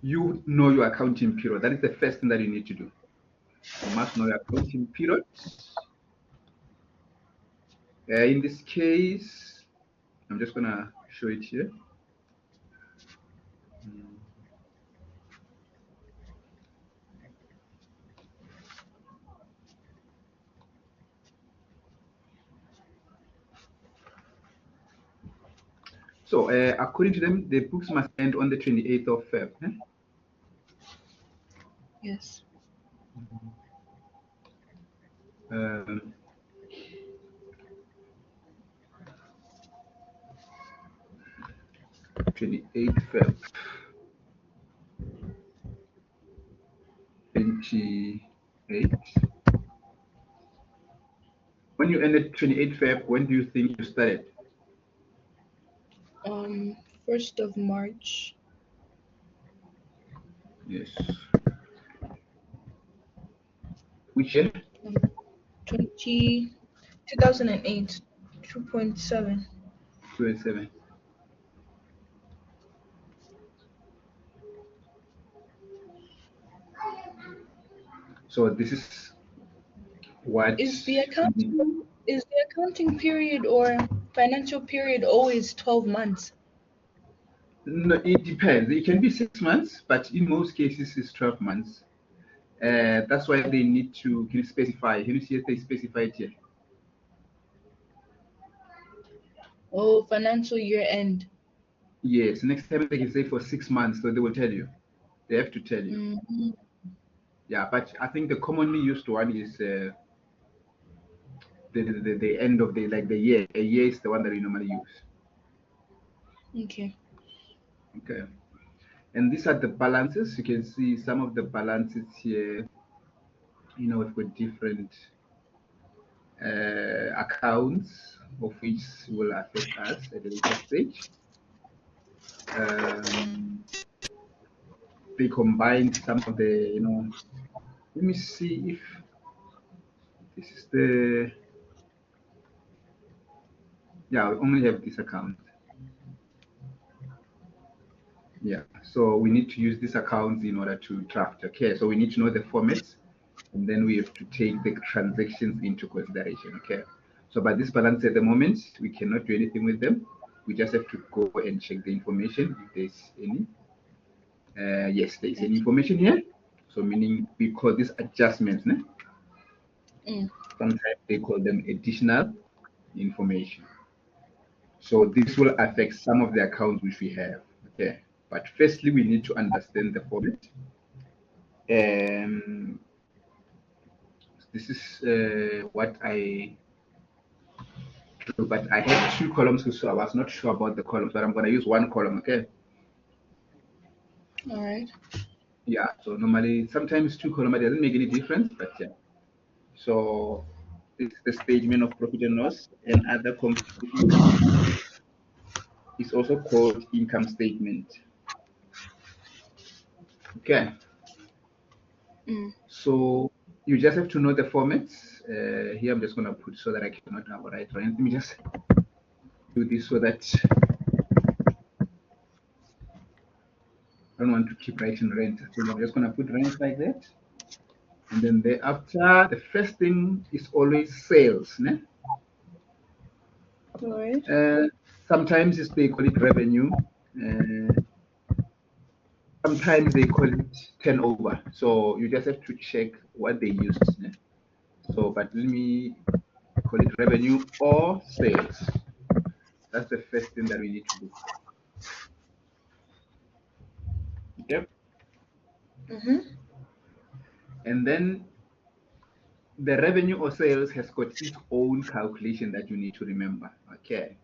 you know your accounting period. That is the first thing that you need to do. You must know your accounting period. In this case, I'm just going to show it here. So according to them, the books must end on the 28th of Feb. Yes. 28th Feb. 28. When you ended 28th Feb, when do you think you started? 1st of March. Yes. Which year? 2008, 2.7. 27. So this is what Is the accounting period or financial period always 12 months? No, it depends. It can be 6 months, but in most cases it's 12 months. That's why they need to specify. Can you see if they specify it here? Oh, financial year end. Yes. Next time they can say for 6 months, so they will tell you. They have to tell you. Mm-hmm. Yeah, but I think the commonly used one is the end of the year. A year is the one that we normally use. Okay. Okay. And these are the balances. You can see some of the balances here. We've got different accounts of which will affect us at a later stage. They combined some of the, let me see if this is yeah, we only have this account. Yeah, so we need to use this account in order to draft. Okay, so we need to know the formats, and then we have to take the transactions into consideration. Okay, so by this balance at the moment, we cannot do anything with them. We just have to go and check the information if there's any. Yes, there is any information here. So meaning we call these adjustments. Sometimes they call them additional information. So this will affect some of the accounts which we have. Okay, but firstly we need to understand the format. This is what I do, but I have 2 columns, so I was not sure about the columns, but I'm going to use 1 column. Okay. All right. Yeah. So normally, sometimes 2 columns doesn't make any difference, but yeah. So it's the statement of profit and loss and other comprehensive income. It's also called income statement. Okay. So you just have to know the formats. Here I'm just going to put so that I cannot write. Let me just do this so that I don't want to keep writing rent. So I'm just going to put rent like that. And then thereafter, the first thing is always sales. Ne? All right. Sometimes they call it revenue. Sometimes they call it turnover. So you just have to check what they use. Ne? So, but let me call it revenue or sales. That's the first thing that we need to do. Okay. And then the revenue or sales has got its own calculation that you need to remember. Okay.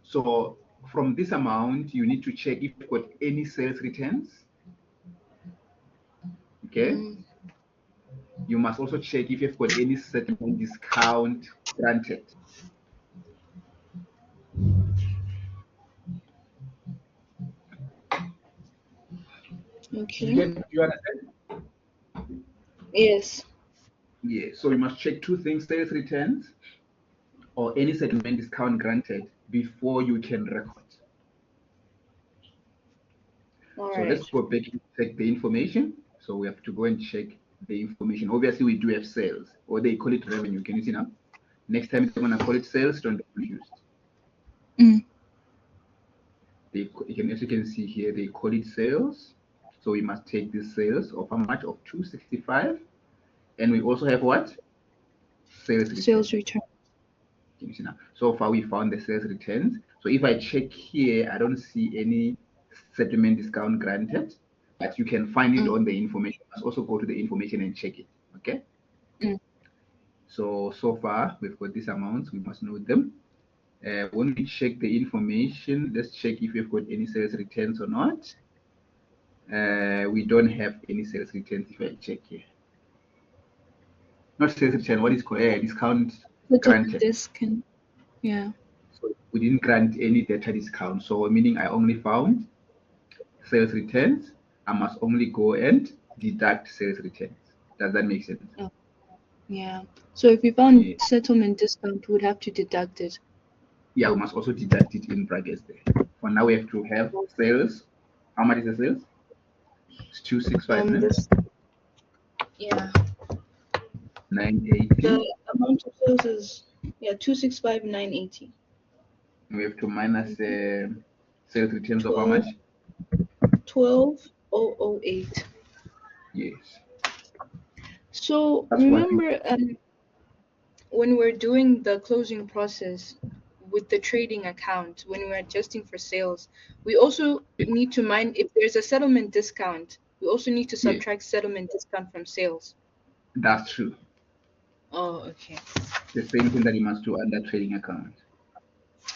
So from this amount, you need to check if you've got any sales returns. Okay. You must also check if you've got any settlement discount granted. Okay. Do you understand? Yes. Yeah. So you must check 2 things: sales returns or any settlement discount granted before you can record. All So let's right. go back and check the information. So we have to go and check the information. Obviously, we do have sales, or they call it revenue. Can you see now? Next time they're gonna call it sales, don't get confused. Mm. As you can see here, they call it sales. So we must take this sales of how much? Of 265. And we also have what? Sales return. Sales return. Can you see now? So far we found the sales returns. So if I check here, I don't see any settlement discount granted, but you can find it on the information. You must also go to the information and check it. Okay. Mm. So far we've got these amounts. We must know them. When we check the information, let's check if we've got any sales returns or not. We don't have any sales returns if I check here. Not sales return, what is called discount granted. Discount. Yeah. So we didn't grant any data discount. So meaning I only found sales returns. I must only go and deduct sales returns. Does that make sense? Oh, yeah. So if we found settlement discount, we would have to deduct it. Yeah, we must also deduct it in brackets there. For now, we have to have sales. How much is the sales? It's 265. Yeah. 980. The amount of sales is 265,980. We have to minus sales returns of how much? 12,008. Yes. So remember, when we're doing the closing process with the trading account, when we're adjusting for sales, we also need to mind if there's a settlement discount. We also need to subtract settlement discount from sales. That's true. Oh, okay. The same thing that you must do under trading account.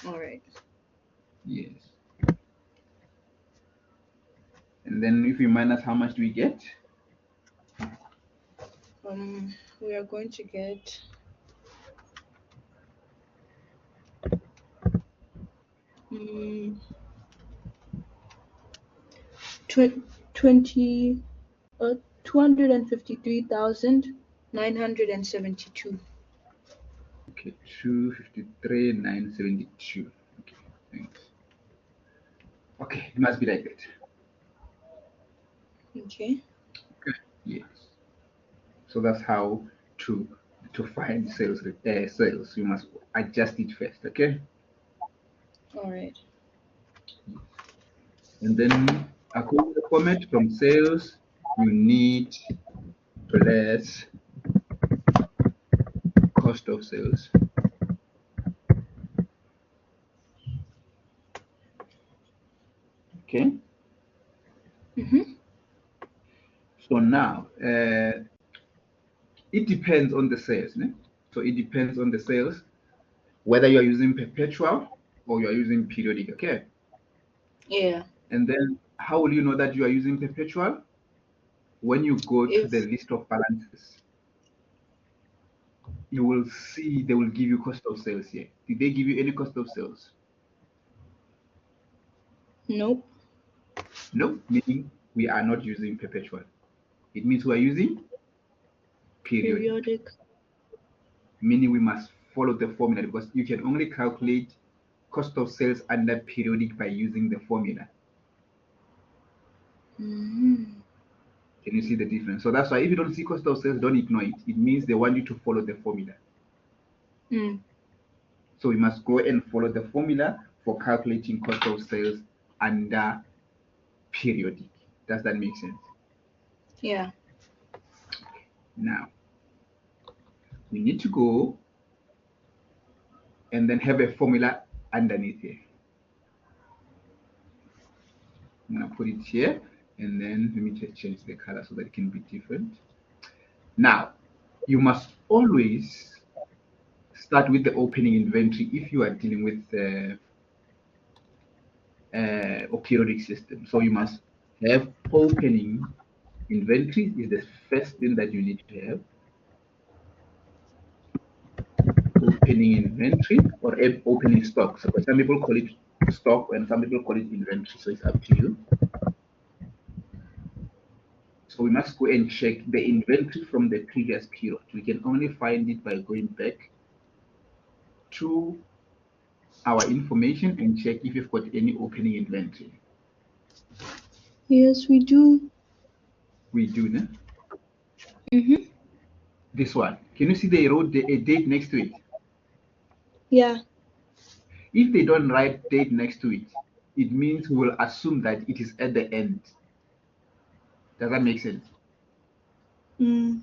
All right. Yes. And then if we minus, how much do we get? We are going to get 253,972. Okay, 253,972. Okay, thanks. Okay, it must be like that. Okay. Okay. Yes. So that's how to find sales. Sales. You must adjust it first. Okay. All right. And then according to the format from sales, you need plus cost of sales. Okay. So now it depends on the sales. Ne? So it depends on the sales whether you are using perpetual or you are using periodic. Okay. Yeah. And then how will you know that you are using perpetual? When you go to the list of balances, you will see they will give you cost of sales here. Did they give you any cost of sales? Nope. No, meaning we are not using perpetual. It means we are using periodic. Meaning we must follow the formula because you can only calculate cost of sales under periodic by using the formula. Can you see the difference? So that's why if you don't see cost of sales, don't ignore it. It means they want you to follow the formula. So we must go and follow the formula for calculating cost of sales under periodic. Does that make sense? Yeah. Now, we need to go and then have a formula underneath here. I'm going to put it here, and then let me just change the color so that it can be different. Now, you must always start with the opening inventory if you are dealing with a periodic system. So you must have opening inventory is the first thing that you need to have. Opening inventory or opening stock. So some people call it stock and some people call it inventory. So it's up to you. So we must go and check the inventory from the previous period. We can only find it by going back to our information and check if you've got any opening inventory. Yes, we do. We do, no? Mm-hmm. This one. Can you see they wrote a date next to it? Yeah. If they don't write date next to it, it means we will assume that it is at the end. Does that make sense? Mm.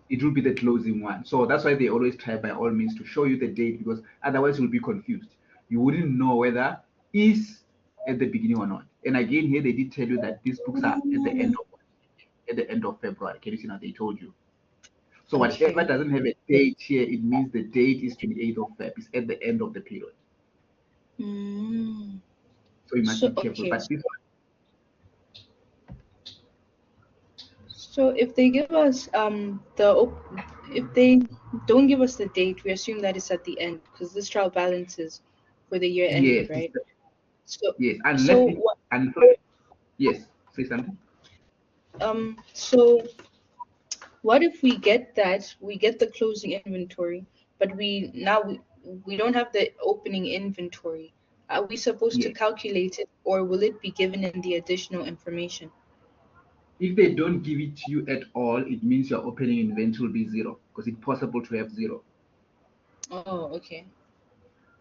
It will be the closing one. So that's why they always try by all means to show you the date, because otherwise you'll be confused. You wouldn't know whether is at the beginning or not. And again, here they did tell you that these books are at the end of February. Can you see now? They told you. So whatever Okay. doesn't have a date here, it means the date is 28th of Feb. It's at the end of the period. Mm. So you must So be careful. okay. But this one, So if they give us if they don't give us the date, we assume that it's at the end because this trial balances for the year ending, yes, right? So yes, so unless it, what and yes, say something. so what if we get that, we get the closing inventory, but we don't have the opening inventory. Are we supposed to Yes. calculate it or will it be given in the additional information? If they don't give it to you at all, it means your opening inventory will be zero, because it's possible to have zero. Oh, okay.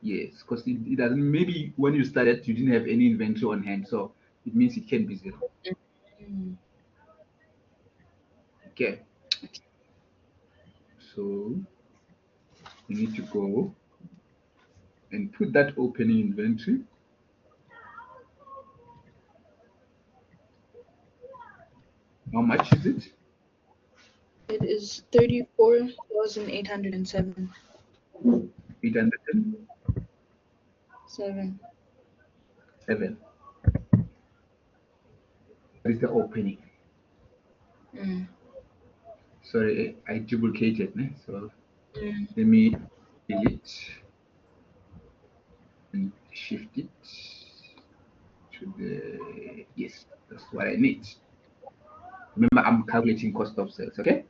Yes, because it doesn't. Maybe when you started, you didn't have any inventory on hand, so it means it can be zero. Mm. Okay. So you need to go and put that opening inventory. How much is it? It is 34,807. 807. 7. That is the opening. Mm. Sorry, I duplicated. Ne? So Mm. let me delete and shift it to the, yes, that's what I need. Remember, I'm calculating cost of sales, okay?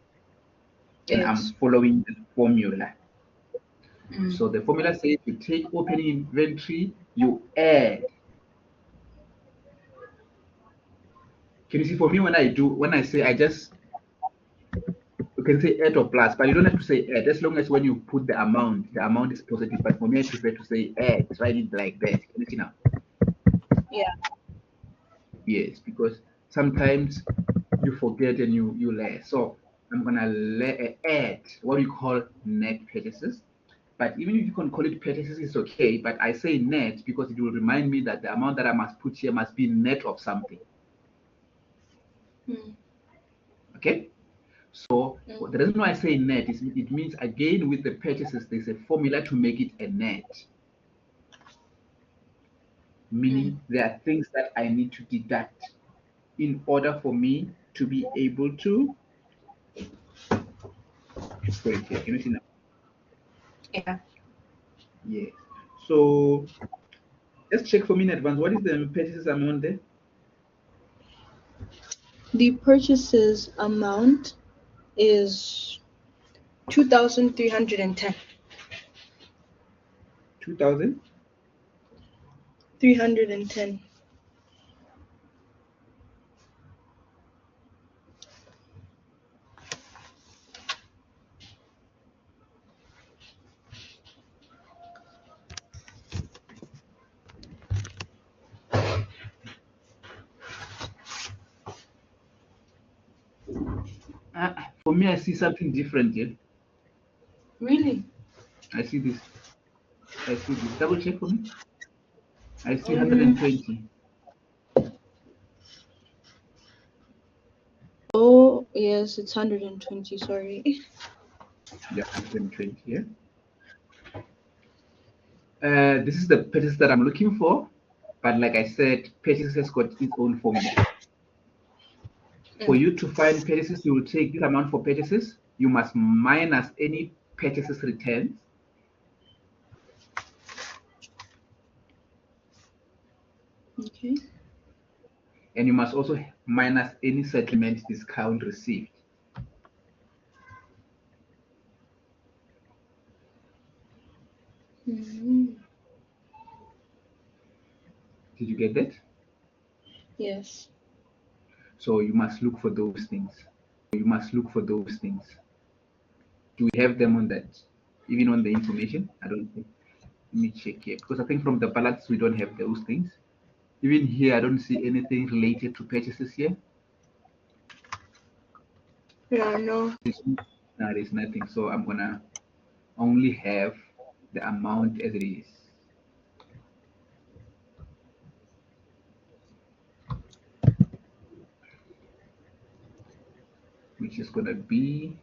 And I'm Yes. following the formula. Mm. So the formula says you take opening inventory, you add. Can you see, for me, when I say, I just, you can say add or plus, but you don't have to say add, as long as when you put the amount is positive. But for me, I prefer to say add, write it like that. Can you see now? Yeah. Yes, because sometimes you forget and you lay. So I'm gonna add what we call net purchases. But even if you can call it purchases, it's okay. But I say net because it will remind me that the amount that I must put here must be net of something. Mm. Okay. So Mm. the reason why I say net is it means again with the purchases, there's a formula to make it a net. Mm. Meaning there are things that I need to deduct in order for me to be able to put it here. Can you see now? Yeah. Yes. So just check for me in advance. What is the purchases amount there? The purchases amount is 2,310. 2,000. 310. For me, I see something different here. Really? I see this. I see this. Double check for me. I see Um. 120. Oh, yes, it's 120. Sorry. Yeah, 120 here. This is the purchase that I'm looking for. But like I said, purchases has got its own formula. For Mm. you to find purchases, you will take this amount for purchases. You must minus any purchases returns. Okay. And you must also minus any settlement discount received. Mm. Did you get that? Yes. So you must look for those things. You must look for those things. Do we have them on that? Even on the information? I don't think. Let me check here because I think from the balance we don't have those things. Even here, I don't see anything related to purchases here. Yeah, no. There's nothing. So I'm gonna only have the amount as it is. Which is gonna be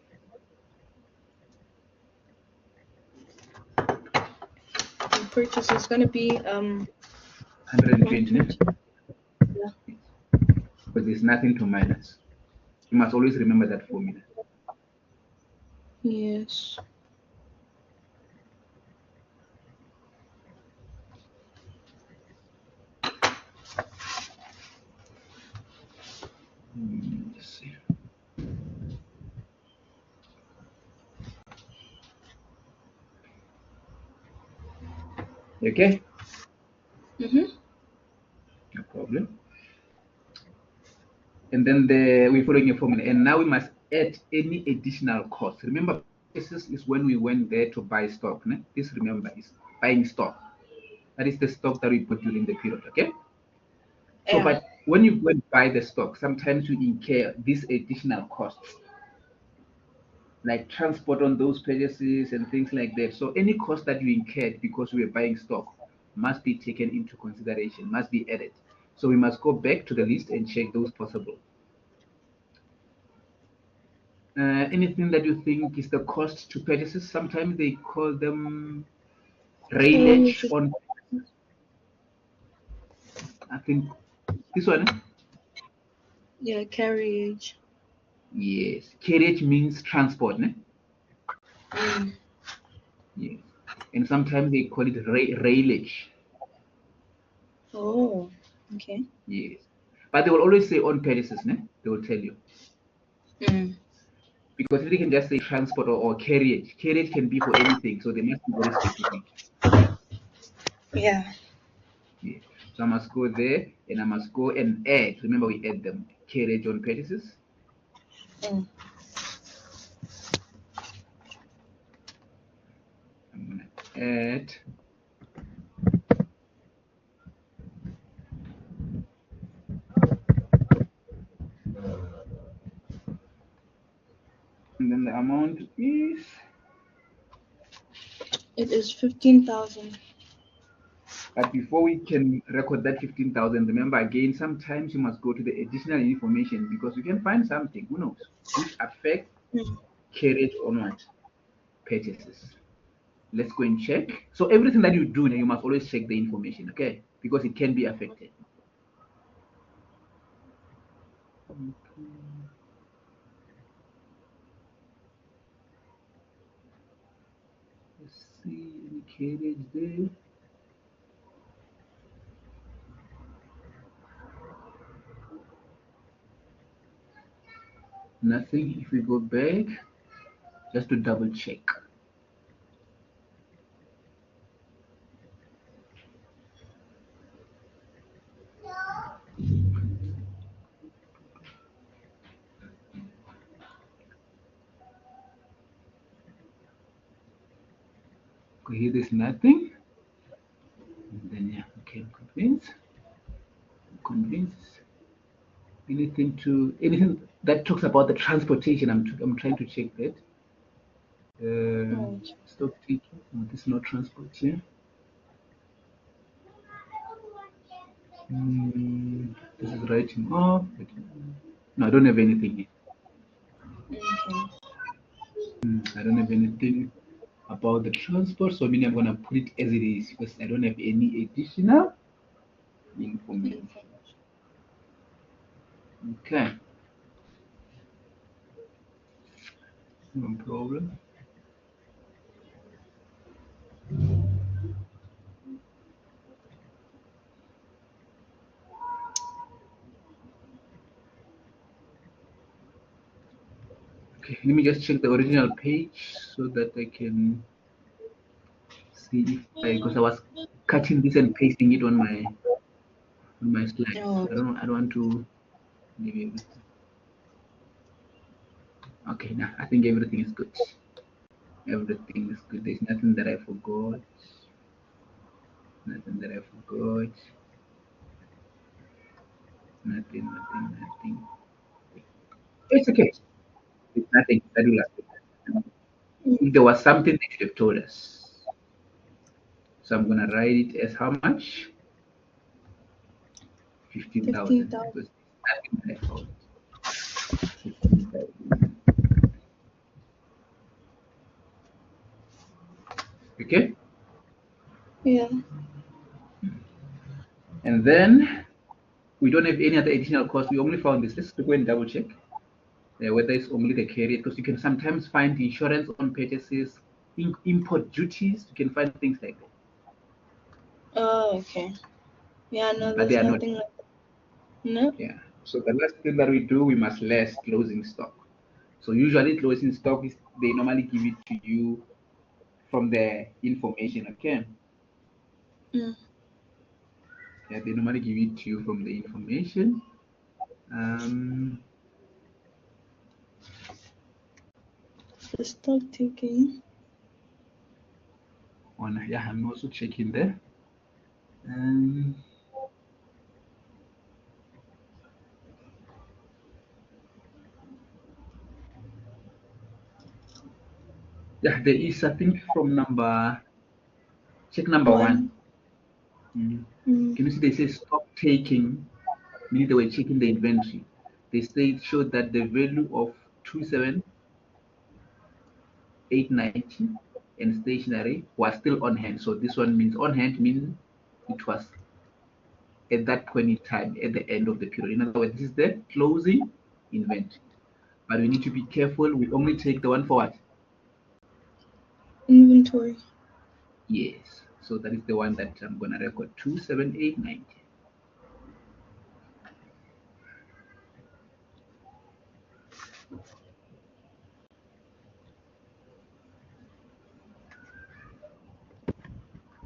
The purchase is gonna be 120. Yeah. But there's nothing to minus. You must always remember that formula. Yes. Let's see. Okay? No problem. And then we're following a formula. And now we must add any additional cost. Remember, this is when we went there to buy stock. Ne? This, remember, is buying stock. That is the stock that we put during the period, okay? So, Yeah. but when you go and buy the stock, sometimes you incur these additional costs, like transport on those purchases and things like that. So any cost that you incurred because we were buying stock must be taken into consideration, must be added. So we must go back to the list and check those possible. Anything that you think is the cost to purchases, sometimes they call them railage on. I think this one. Yeah, carriage. Yes, carriage means transport, ne? Yes, and sometimes they call it railage. Oh, okay. Yes, but they will always say on purchases, ne? They will tell you. Because if they can just say transport or carriage can be for anything, so they must be very specific. Yeah. Yeah. So I must go there and I must go and add. Remember, we add them carriage on purchases. I'm gonna add and then the amount is It is 15,000. But before we can record that 15,000, remember again, sometimes you must go to the additional information because you can find something, who knows, which affect carriage or not purchases. Let's go and check. So everything that you do now, you must always check the information, okay? Because it can be affected. Let's see any carriage there. Nothing. If we go back, just to double check. Okay, here there's nothing. And then yeah, okay, I'm convinced. Anything that talks about the transportation. I'm trying to check that. Stock taking. No, this is not transport here. This is writing off. No, I don't have anything here. I don't have anything about the transport, so meaning I'm gonna put it as it is because I don't have any additional information. Okay. No problem. Okay, let me just check the original page so that I can see if because I was cutting this and pasting it on my slide. Oh. I don't want to Maybe everything. Okay, now I think everything is good. Everything is good. There's nothing that I forgot. Nothing that I forgot. Nothing. It's okay. It's nothing. That will happen. If there was something they should have told us. So I'm gonna write it as how much? 15,000. 15,000. Because nothing that I found. 15,000. Okay? Yeah. And then we don't have any other additional cost. We only found this. Let's go and double check whether it's only the carrier, because you can sometimes find insurance on purchases, import duties. You can find things like that. Oh, okay. Yeah, no, But there's they are not. nothing like that. No. Yeah. So the last thing that we do, we must list closing stock. So usually closing stock is they normally give it to you from the information. Okay. Mm. Yeah, they normally give it to you from the information. The stock taking. Yeah, I'm also checking there. Yeah, there is, I think, from check number one. Mm. Can you see they say stock taking, meaning they were checking the inventory. They showed that the value of 27,890 and stationery was still on hand. So this one means on hand means it was at that point in time at the end of the period. In other words, this is the closing inventory. But we need to be careful. We only take the one for what? Inventory. Yes. So that is the one that I'm gonna record 27,890.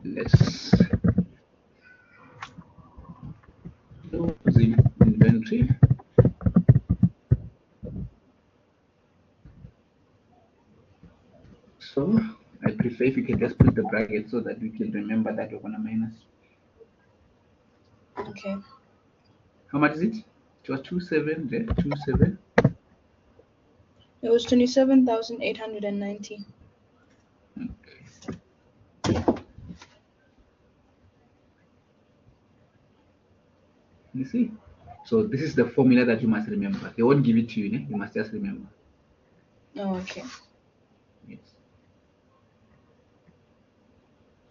Let's closing inventory. So I prefer if you can just put the bracket so that we can remember that we're gonna minus. Okay. How much is it? It was 27 there, 27. It was 27,890. Okay. You see? So this is the formula that you must remember. They won't give it to you, you must just remember. Oh, okay. Yes.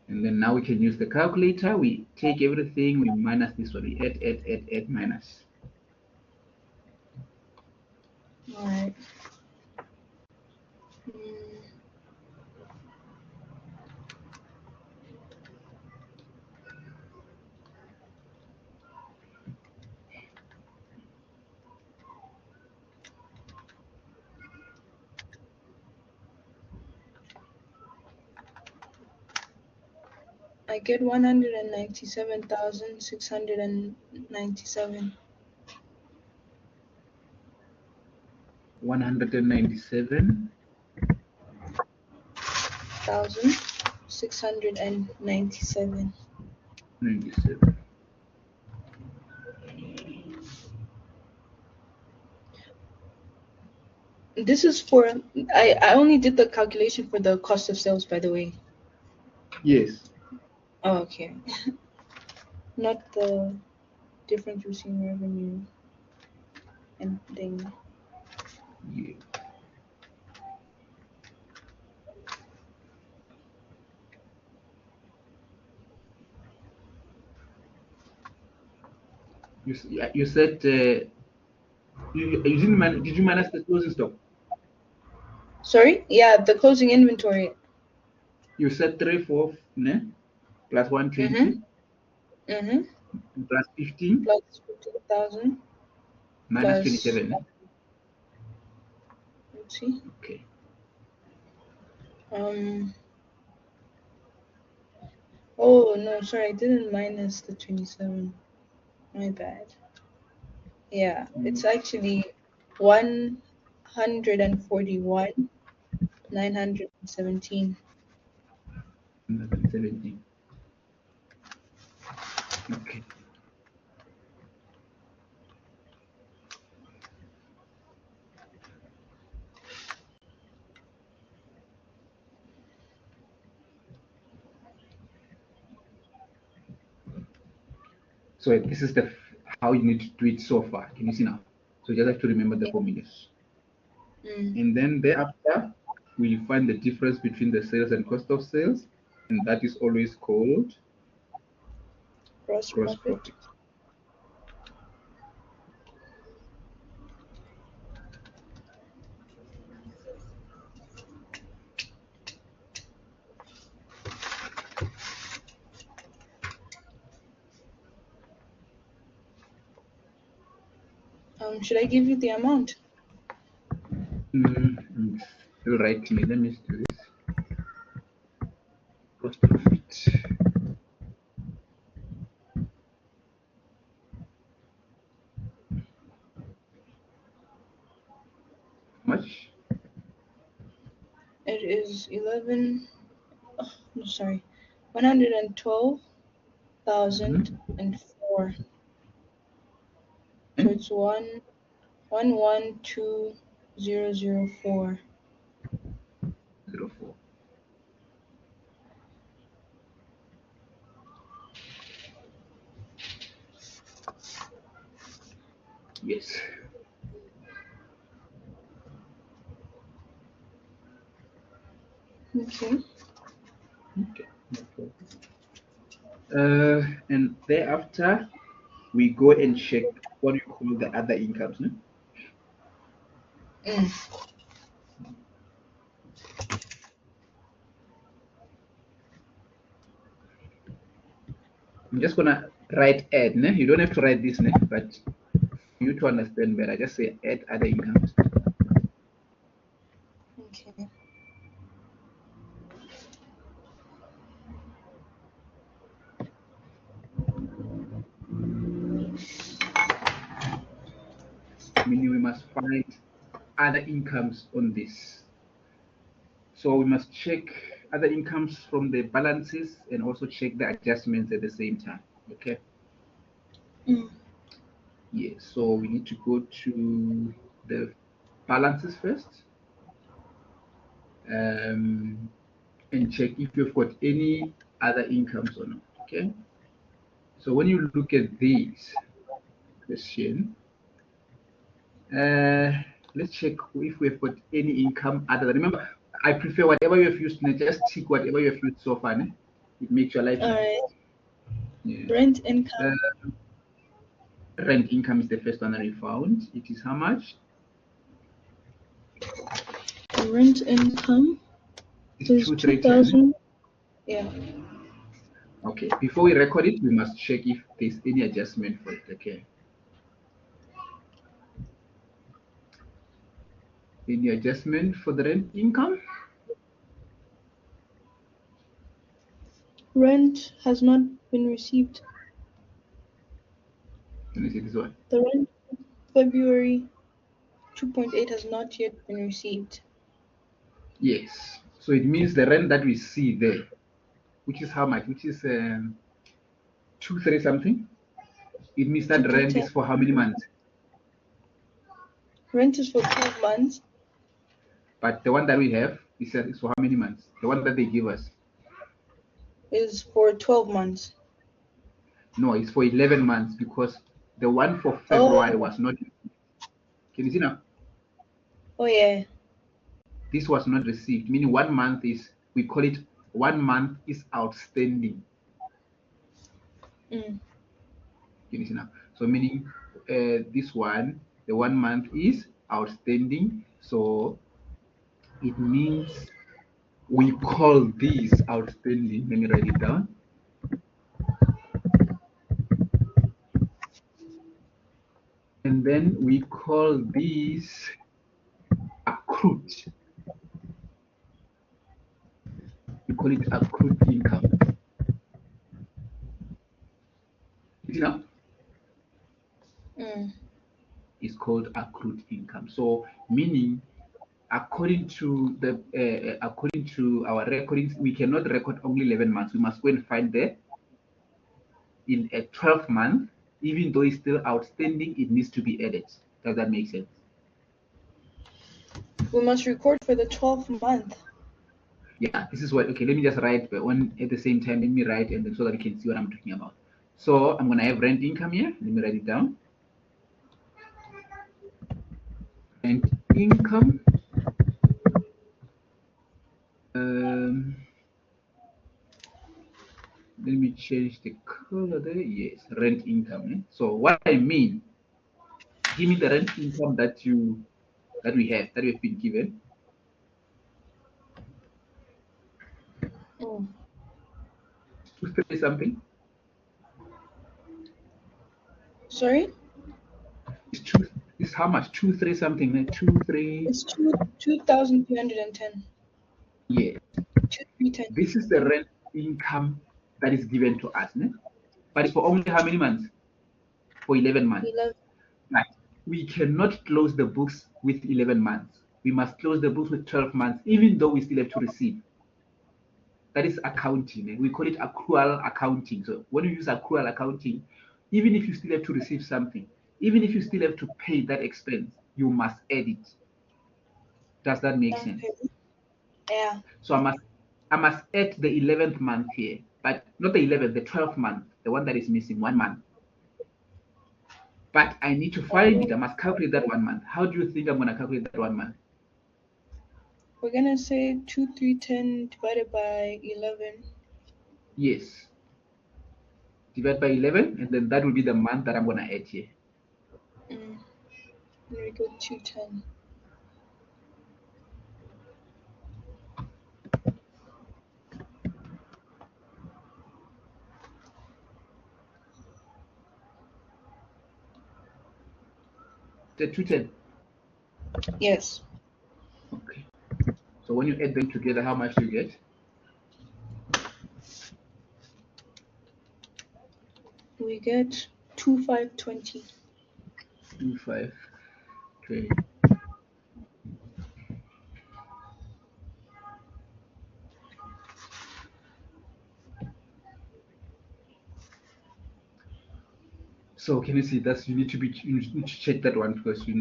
And then now we can use the calculator. We take everything, we minus this one, we add, minus. All right. I get 197,697. 197. 1,697. 97. This is for I only did the calculation for the cost of sales, by the way. Yes. Oh, okay. Not the difference between revenue and thing. Yeah. You said you didn't did you minus the closing stock? Sorry? Yeah, the closing inventory. You said 3 4 ne? Plus 120 Mm-hmm. plus 15 Plus 15,000 minus plus 27. let's see. Okay. Oh no, sorry, I didn't minus the 27. My bad. Yeah, it's actually 141,917. 117. Okay. So this is the how you need to do it so far. Can you see now? So you just have to remember the formulas. And then thereafter, we find the difference between the sales and cost of sales, and that is always called Gross gross profit. profit. Should I give you the amount? Still right me. Let me do this. Gross profit. How much? It is 11. Oh, no, sorry, 112,004. So it's 112,004. 04. Yes. Okay. Okay. No problem. And thereafter, we go and check what you call the other incomes. No? I'm just gonna write add. No? You don't have to write this, no? But for you to understand better, just say add other incomes. Okay. Meaning we must find other incomes on this. So we must check other incomes from the balances and also check the adjustments at the same time. Okay. Yes. So we need to go to the balances first. And check if you've got any other incomes or not. Okay. So when you look at this question, let's check if we've got any income other than, remember, I prefer whatever you have used, just tick whatever you have used so far. It makes your life All easy. right. Yeah. Rent income. Rent income is the first one that we found. It is how much? Rent income is 2,000. Yeah. Okay. Before we record it, we must check if there's any adjustment for it. Okay. Any adjustment for the rent income? Rent has not been received. Let me see this one. The rent February 2.8 has not yet been received. Yes. So it means the rent that we see there, which is how much? Which is 230 something. It means that rent 2.10. is for how many months? Rent is for 12 months. But the one that we have is for how many months? The one that they give us. Is for 12 months. No, it's for 11 months because the one for February was not. Can you see now? Oh, yeah. This was not received, meaning 1 month is, we call it 1 month is outstanding. Can you see now? So meaning this one, the 1 month is outstanding. So it means we call this outstanding. Let me write it down. And then we call this accrued. We call it accrued income. You know? is called accrued income. So meaning according to our recordings, we cannot record only 11 months. We must go and find the in a 12 month, even though it's still outstanding, it needs to be added. Does that make sense? We must record for the 12th month. Yeah, this is what, okay, let me just write one at the same time. Let me write and then so that you can see what I'm talking about. So I'm going to have rent income here. Let me write it down. Rent income. Let me change the color there. Yes, rent income. So what I mean, give me the rent income that we have been given. Mm. 230 something. Sorry? It's how much? 230 something. 23. It's 2,310. Yeah. 2,310. This is the rent income that is given to us. But it's for only how many months? For 11 months. 11. Right. We cannot close the books with 11 months. We must close the books with 12 months, even though we still have to receive. That is accounting. We call it accrual accounting. So when you use accrual accounting, even if you still have to receive something, even if you still have to pay that expense, you must add it. Does that make sense? Yeah. So I must add the 11th month here, but not the 11th, the 12th month, the one that is missing 1 month. But I need to find it. I must calculate that 1 month. How do you think I'm going to calculate that 1 month? We're going to say 2,310 divided by 11. Yes. Divide by 11, and then that will be the month that I'm going to add here. There we go, 210. The 210? Yes. Okay. So when you add them together, how much do you get? We get 2,520. 2,520. So can you see that you need to check that one because you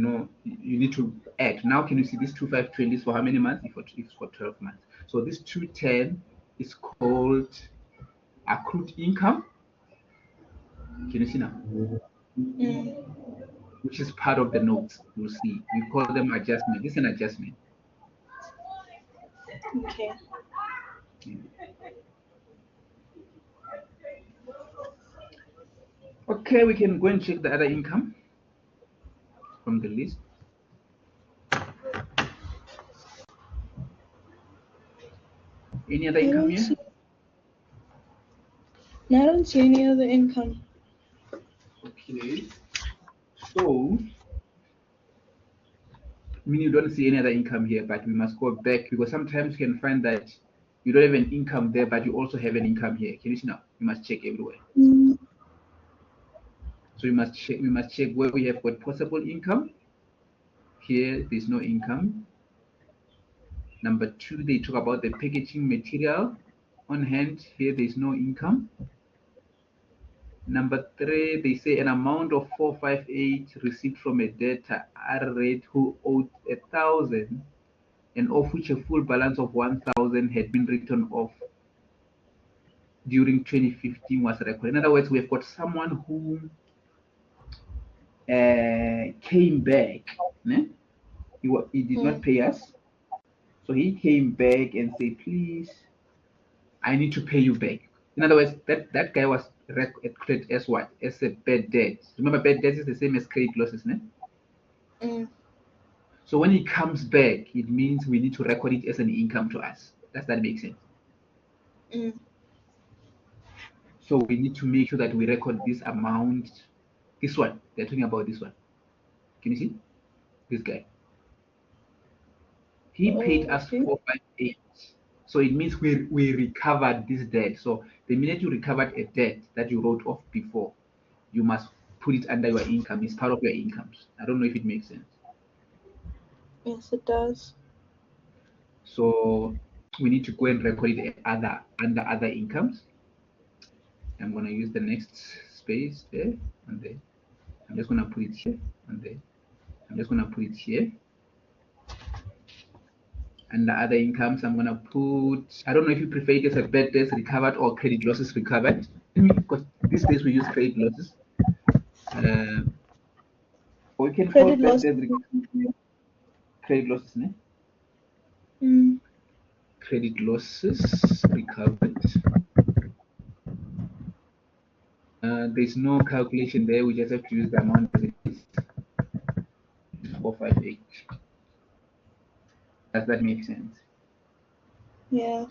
need to add. Now can you see this 2,520 is for how many months? It's for 12 months. So this 210 is called accrued income. Can you see now? Which is part of the notes. You'll see. We call them adjustment. This is an adjustment. Okay. Okay, we can go and check the other income from the list. Any other income here? No, I don't see any other income. Okay. So, I mean, you don't see any other income here, but we must go back because sometimes you can find that you don't have an income there, but you also have an income here. Can you see now? You must check everywhere. So we must check where we have got possible income. Here, there's no income. Number 2, they talk about the packaging material on hand. Here, there's no income. Number 3, they say an amount of 458 received from a debtor rate who owed 1,000, and of which a full balance of 1,000 had been written off during 2015 was recorded. In other words, we've got someone who came back. He did not pay us. So he came back and said, please, I need to pay you back. In other words, that guy was recorded as what? As a bad debt. Remember, bad debt is the same as credit losses, no? So when he comes back, it means we need to record it as an income to us. Does that make sense? So we need to make sure that we record this amount. This one, they're talking about this one. Can you see? This guy. He paid us 458. So it means we recovered this debt. So the minute you recovered a debt that you wrote off before, you must put it under your income. It's part of your incomes. I don't know if it makes sense. Yes, it does. So we need to go and record it under other incomes. I'm gonna use the next space there and there. I'm just gonna put it here and there. I'm just gonna put it here. And the other incomes, I'm gonna put. I don't know if you prefer it as a bad debts recovered or credit losses recovered. Because these days we use credit losses. We can call Credit bad loss. debts credit losses, ne? Credit losses recovered. There's no calculation there. We just have to use the amount as it is. 458. Does that make sense? Yeah.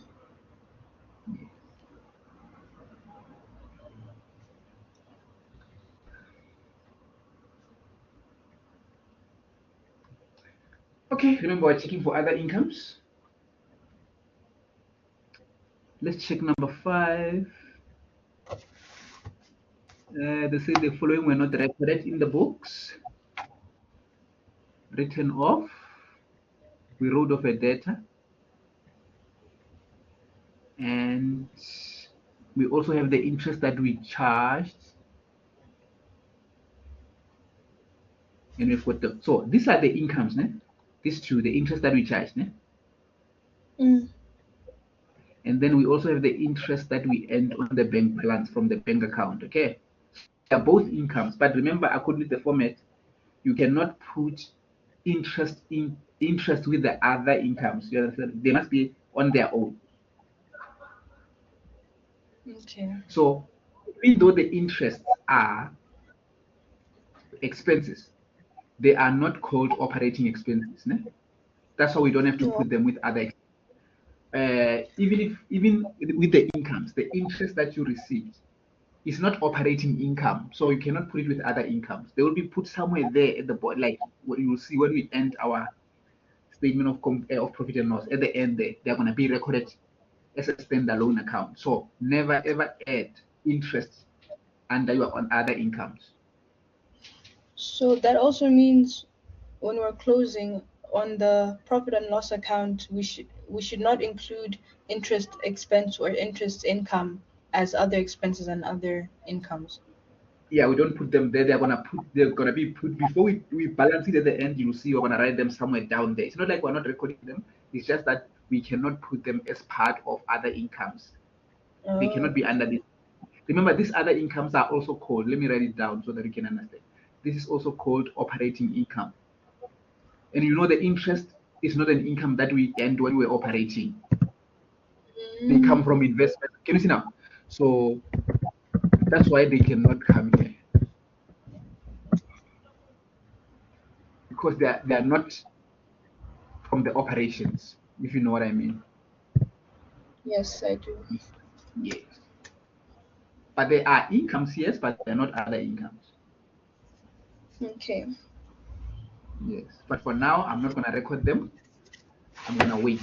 Okay, remember we're checking for other incomes. Let's check number 5. They say the following were not recorded in the books. Written off. We wrote off a debtor. And we also have the interest that we charged. And we've got the, so these are the incomes, ne? These two, the interest that we charged, ne? And then we also have the interest that we earned on the bank balance from the bank account, okay? They're both incomes, but remember, according to the format, you cannot put interest with the other incomes. You understand? They must be on their own. Okay. So even though the interests are expenses, they are not called operating expenses. Ne? That's why we don't have to put them with other. Even with the incomes, the interest that you received is not operating income, so you cannot put it with other incomes. They will be put somewhere there at the bottom, like what you will see when we end our statement of profit and loss. At the end, they're going to be recorded as a standalone account. So never ever add interest under your on other incomes. So that also means when we're closing on the profit and loss account, we should not include interest expense or interest income as other expenses and other incomes. Yeah, we don't put them there. They're gonna be put before we balance it at the end. You'll see we're gonna write them somewhere down there. It's not like we're not recording them. It's just that we cannot put them as part of other incomes. They cannot be under this. Remember, these other incomes are also called. Let me write it down so that you can understand. This is also called operating income. And you know the interest is not an income that we earned when we're operating. They come from investment. Can you see now? So that's why they cannot come here. Because they are not from the operations, if you know what I mean. Yes, I do. Yes. But they are incomes, yes, but they're not other incomes. Okay. Yes. But for now, I'm not going to record them. I'm going to wait.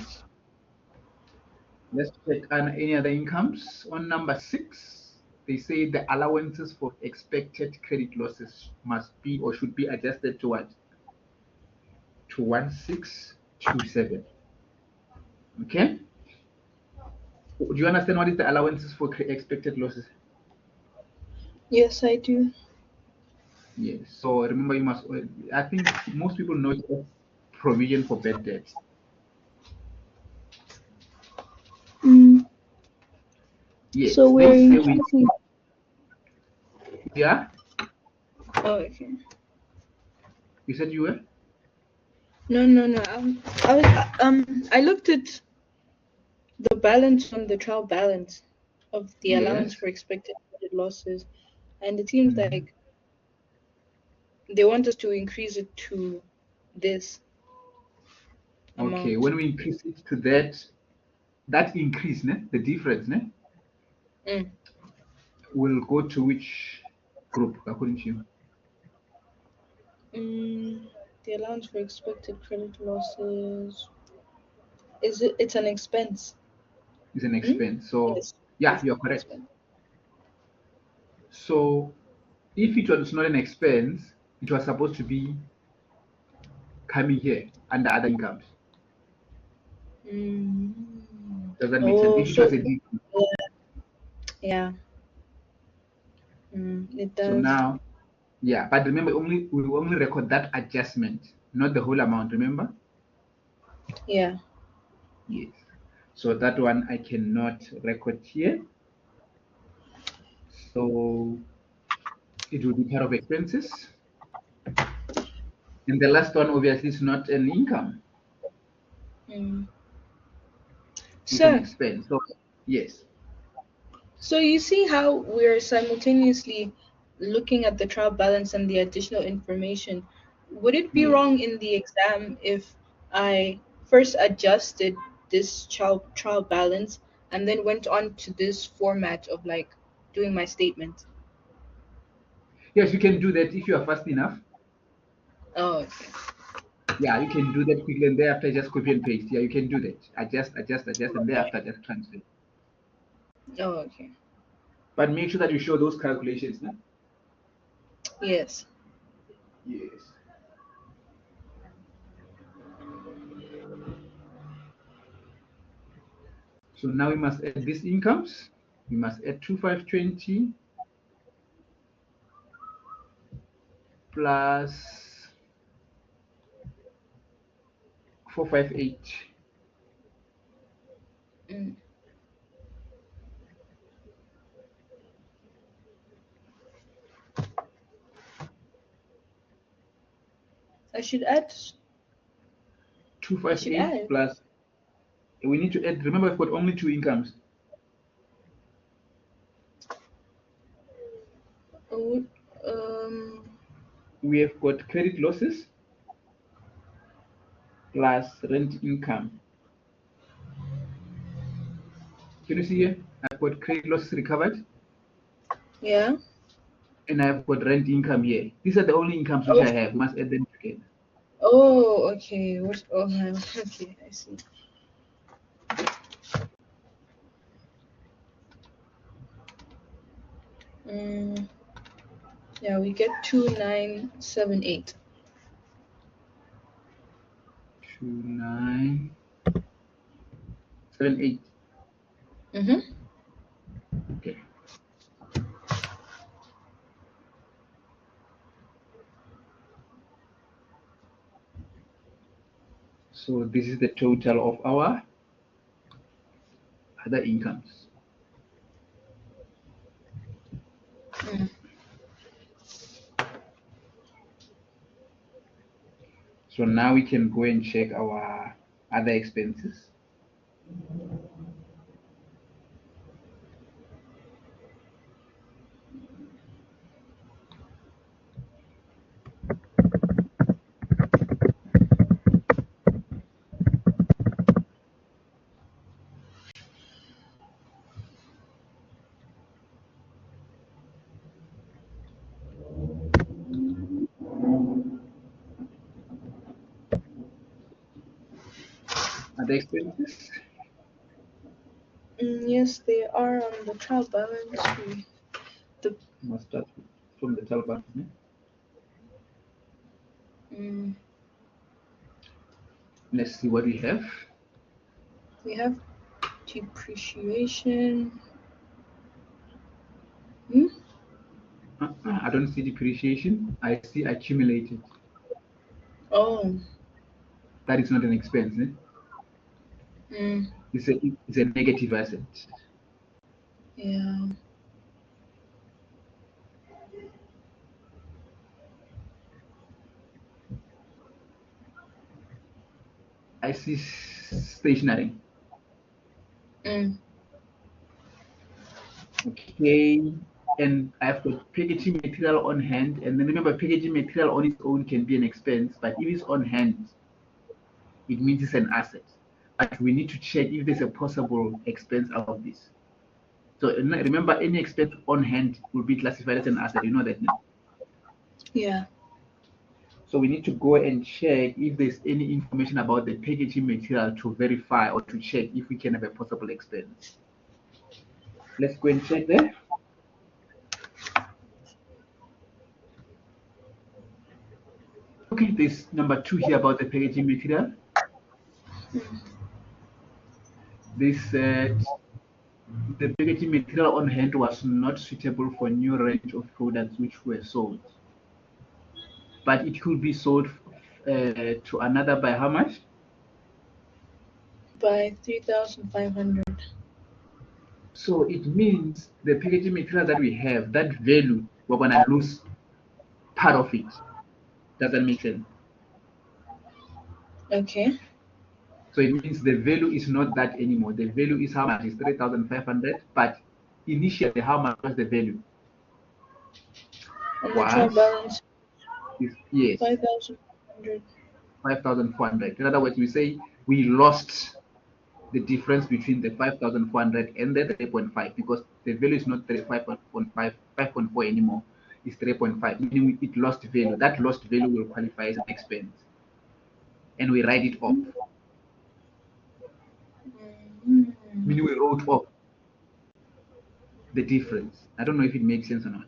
Let's check on any other incomes. On number 6, they say the allowances for expected credit losses must be or should be adjusted to what? To 1627. Okay? Do you understand what is the allowances for expected losses? Yes, I do. Yes. So remember, you must. I think most people know it's provision for bad debts. Yes. So we're increasing. Yeah. Oh, okay. You said you were. No. I looked at the balance on the trial balance of the allowance for expected credit losses, and it seems like they want us to increase it to this amount. Okay. When we increase it to that increase, the difference, will go to which group according to you? The allowance for expected credit losses it's an expense. It's an expense. So yeah, you're correct. Expense. So if it was not an expense, it was supposed to be coming here under other incomes. Does that make sense? Oh, If it was so a decrease. yeah, it So does. now, yeah, but remember, we will only record that adjustment, not the whole amount, remember? Yeah. Yes. So that one I cannot record here. So it will be part of expenses. And the last one, obviously, is not an income. It's an expense. So, yes. So you see how we're simultaneously looking at the trial balance and the additional information. Would it be Yes. wrong in the exam if I first adjusted this trial balance and then went on to this format of like doing my statement? Yes, you can do that if you are fast enough. Oh, okay. Yeah, you can do that quickly, and thereafter just copy and paste. Yeah, you can do that. Adjust, and thereafter just transfer. Oh, okay. But make sure that you show those calculations. No? Yes. Yes. So now we must add these incomes. We must add 2520 plus 458. I should add. 258 plus. We need to add. Remember, we've got only two incomes. Oh, We have got credit losses plus rent income. Can you see here? I've got credit losses recovered. Yeah. And I've got rent income here. These are the only incomes which I have. Must add them together. Oh, okay. What? Oh, okay. I see. Yeah, we get 2978. 2978. Okay. So this is the total of our other incomes. So now we can go and check our other expenses. Other expenses? Yes, they are on the trial balance. Must start from the trial balance. Let's see what we have. We have depreciation. I don't see depreciation. I see accumulated. Oh. That is not an expense. It's a negative asset. Yeah. I see stationery. Okay, and I've got packaging material on hand, and then remember, packaging material on its own can be an expense, but if it's on hand, it means it's an asset. But we need to check if there's a possible expense out of this. So remember, any expense on hand will be classified as an asset. You know that now. Yeah. So we need to go and check if there's any information about the packaging material to verify or to check if we can have a possible expense. Let's go and check there. Okay, this number 2 here about the packaging material. This said the packaging material on hand was not suitable for new range of products which were sold, but it could be sold to another by how much? By 3,500. So it means the packaging material that we have, that value, we're gonna lose part of it. Does that make sense? Okay. So it means the value is not that anymore. The value is how much? Is 3,500. But initially, how much was the value? And the trial balance Yes, 5,400. 5,400. In other words, we say we lost the difference between the 5,400 and the 3.5 because the value is not 5.4 anymore. It's 3.5, meaning it lost value. That lost value will qualify as an expense, and we write it off. Meaning we wrote off the difference. I don't know if it makes sense or not.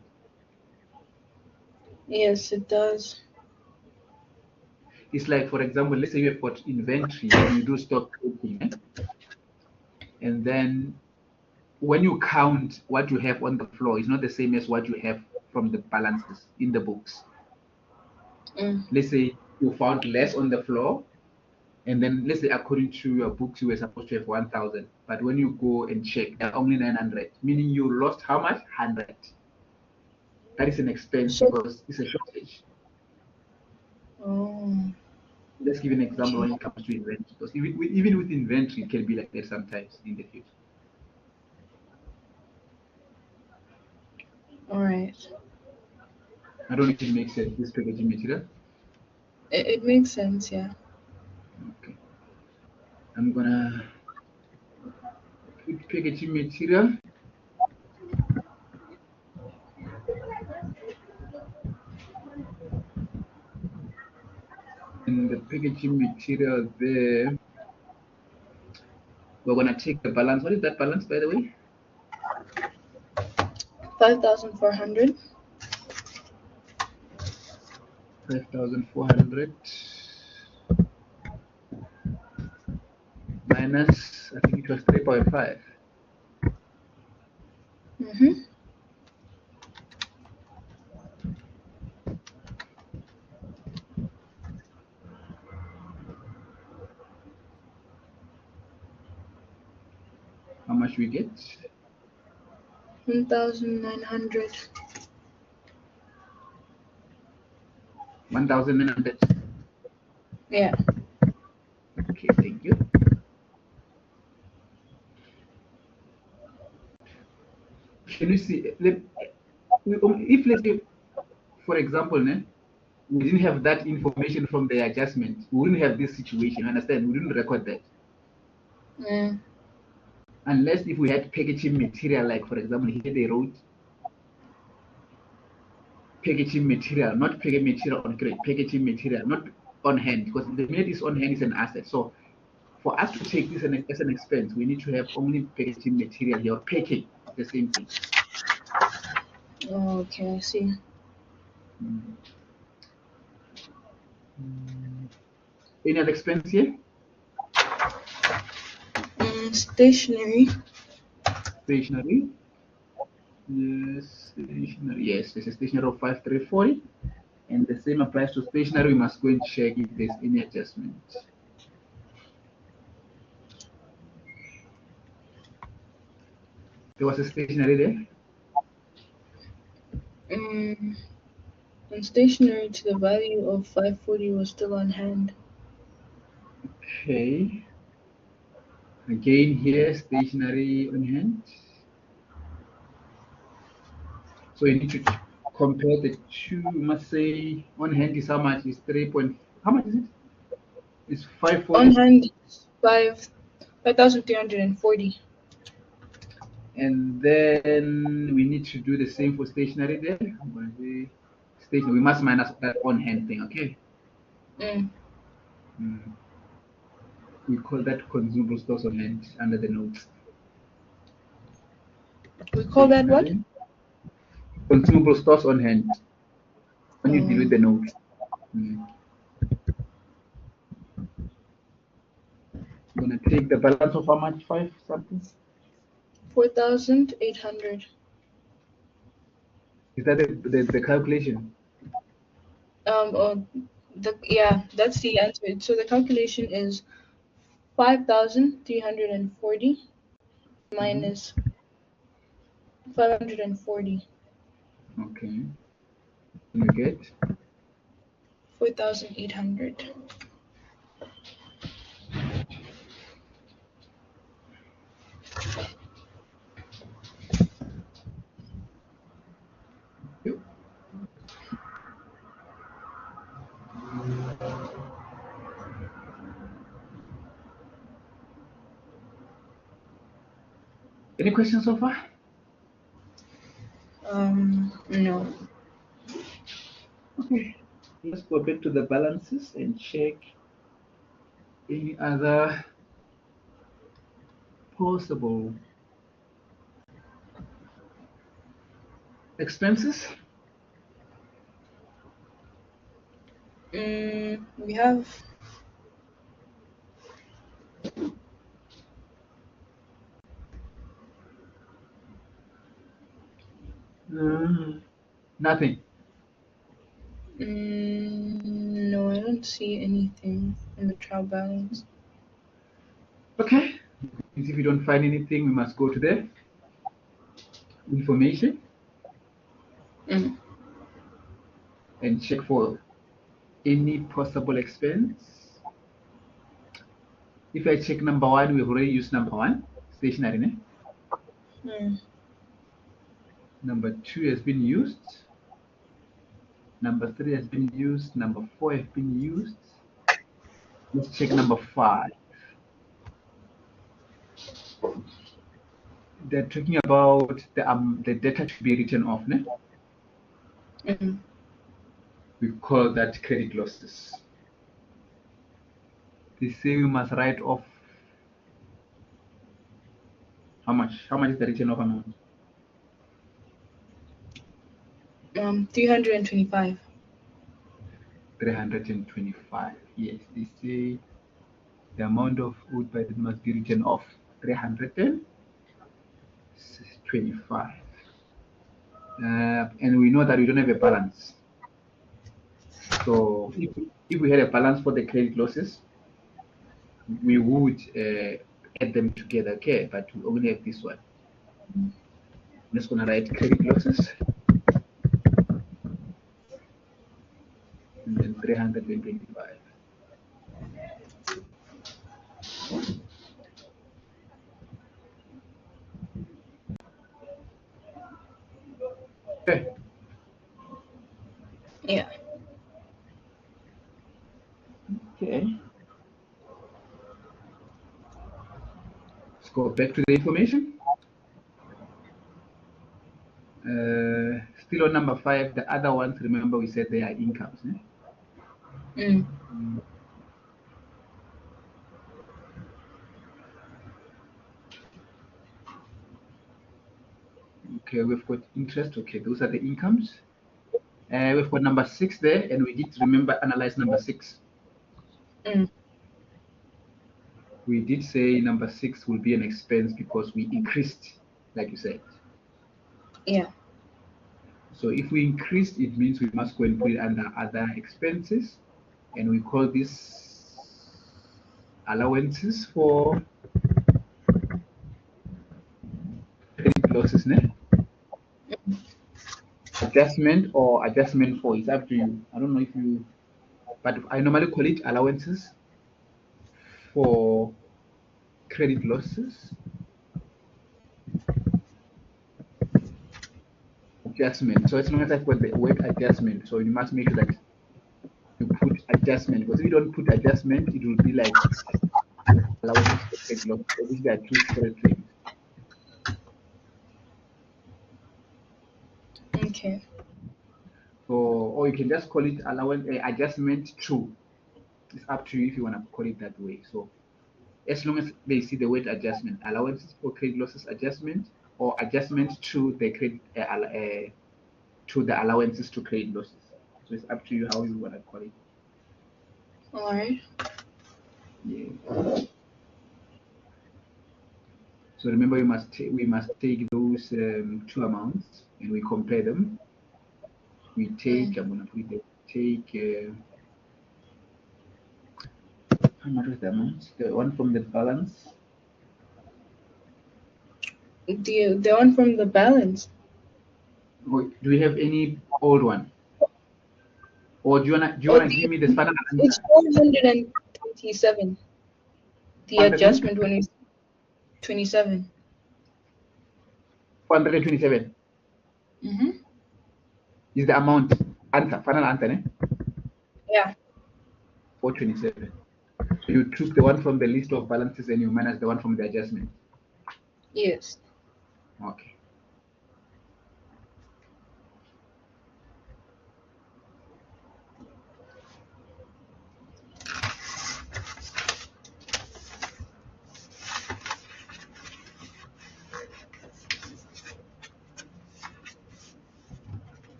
Yes, it does. It's like, for example, let's say you have got inventory and you do stock taking, and then when you count what you have on the floor, it's not the same as what you have from the balances in the books. Let's say you found less on the floor, and then let's say according to your books you were supposed to have 1,000, but when you go and check, there are only 900, meaning you lost how much? 100. That is an expense because it's a shortage. Let's give an example when it comes to inventory, because even with inventory, it can be like that sometimes in the future. All right. I don't know if it makes sense, this packaging material. It makes sense, yeah. Okay. I'm gonna put packaging material. In the packaging material there, we're gonna take the balance. What is that balance, by the way? 5,400. 5,400 minus, I think it was 3.5. How much we get? 1,900. 1,900. Yeah. Okay, thank you. Can you see? If let's say, for example, we didn't have that information from the adjustment, we wouldn't have this situation. Understand? We didn't record that. Unless if we had packaging material, like for example, here they wrote packaging material, not packaging material on credit, packaging material, not on hand, because the minute is on hand is an asset. So for us to take this as an expense, we need to have only packaging material here, or packing, the same thing. Oh, okay, I see. Any other expense here? Stationery. Stationery. Yes, stationery. Yes, there's a stationery of 5,340. And the same applies to stationery. We must go and check if there's any adjustment. There was a stationery there? And stationery to the value of 540 was still on hand. Okay. Again here, stationery on hand. So you need to compare the two. You must say on hand is how much? Is 3 point. How much is it? It's 540. On hand, 5,340. And then we need to do the same for stationery there. I'm going to say stationery. We must minus that on hand thing, okay? We call that consumable stores on hand under the notes. We call that what? Consumable stores on hand. When you deal with the notes. And take the balance of how much? 5 something? 4,800. Is that the calculation? Yeah, that's the answer. So the calculation is 5,340 minus 540. Okay. And you get 4,800. you. Any questions so far? No. Okay. Let's go back to the balances and check any other possible expenses. We have Nothing. no, I don't see anything in the trial balance. Okay. If you don't find anything, we must go to the information and check for any possible expense. If I check number 1, we've already used number 1, stationery. Mm. Number 2 has been used. Number 3 has been used. Number 4 has been used. Let's check number 5. They're talking about the data to be written off. We call that credit losses. They say we must write off how much? How much is the written off amount? 325. 325. Yes, they say the amount of wood by that must be written off 325. And we know that we don't have a balance. So if we had a balance for the credit losses, we would add them together, okay? But we only have this one. I'm just gonna write credit losses and then 325. Okay. Yeah. Okay. Let's go back to the information. Still on number 5, the other ones, remember we said they are incomes. Okay, we've got interest. Okay, those are the incomes. We've got number 6 there, and we did remember analyze number 6. We did say number 6 will be an expense because we increased, like you said. Yeah. So if we increased, it means we must go and put it under other expenses, and we call this allowances for credit losses. Adjustment or adjustment for, it's up to you. I don't know if you, but I normally call it allowances for credit losses. Adjustment. So as long as I've got the word adjustment, so you must make sure that you put adjustment, because if you don't put adjustment, it will be like allowances for credit losses. So these are two separate things. Okay. So, or you can just call it allowance adjustment to. It's up to you if you want to call it that way. So as long as they see the word adjustment, allowances for credit losses adjustment, or adjustment to the credit to the allowances to credit losses. So it's up to you how you want to call it. All right. Yeah. So remember, we must take those two amounts and we compare them. We take, I'm gonna put it there, take how much was the amount? The one from the balance. The one from the balance. Do we have any old one? Or do you wanna give me the final answer? It's 427. The adjustment when it's 27. 427 is the amount. Answer, final answer, eh? Yeah. 427. So you took the one from the list of balances and you minus the one from the adjustment. Yes. Okay.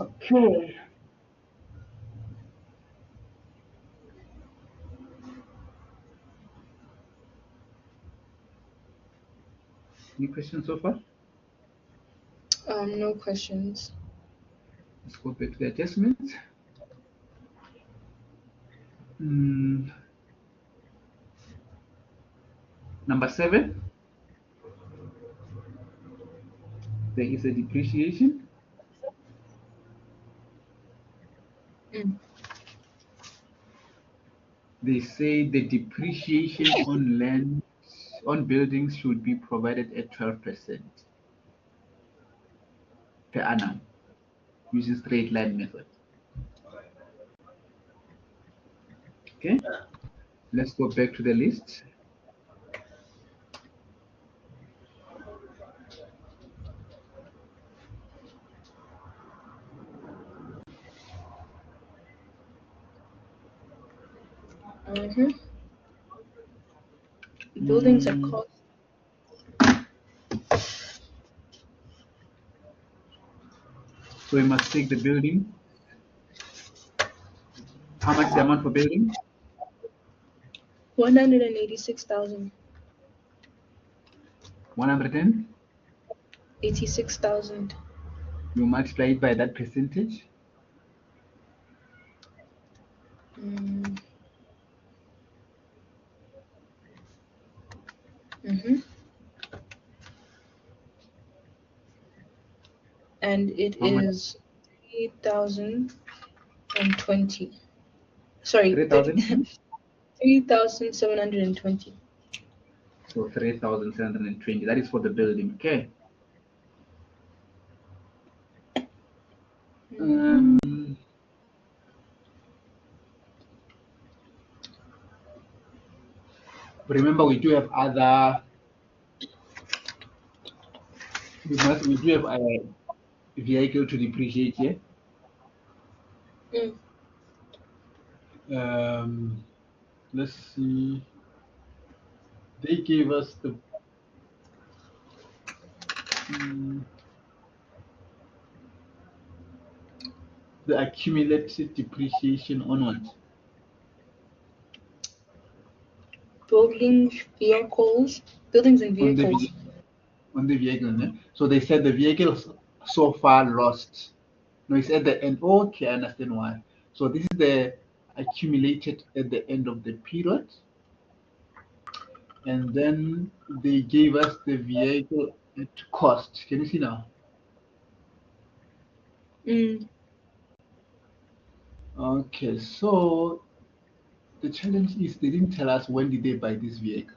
Okay. Any questions so far? No questions. Let's go back to the adjustments. Number 7. There is a depreciation. They say the depreciation on land, on buildings should be provided at 12% per annum using straight line method. Okay, let's go back to the list. Buildings at cost. So we must take the building. How much is the amount for building? 186,000. 186,000. You multiply it by that percentage. And it is 3,020. Sorry, 3,000. 3,720. So 3,720. That is for the building. Okay. Remember, we do have other. We do have a vehicle to depreciate here. Let's see. They gave us the accumulated depreciation on what? Buildings and vehicles. On the vehicle, né? So they said the vehicle so far lost. No, it's at the end. Okay, I understand why. So this is the accumulated at the end of the period. And then they gave us the vehicle at cost. Can you see now? Okay, so the challenge is they didn't tell us when did they buy this vehicle.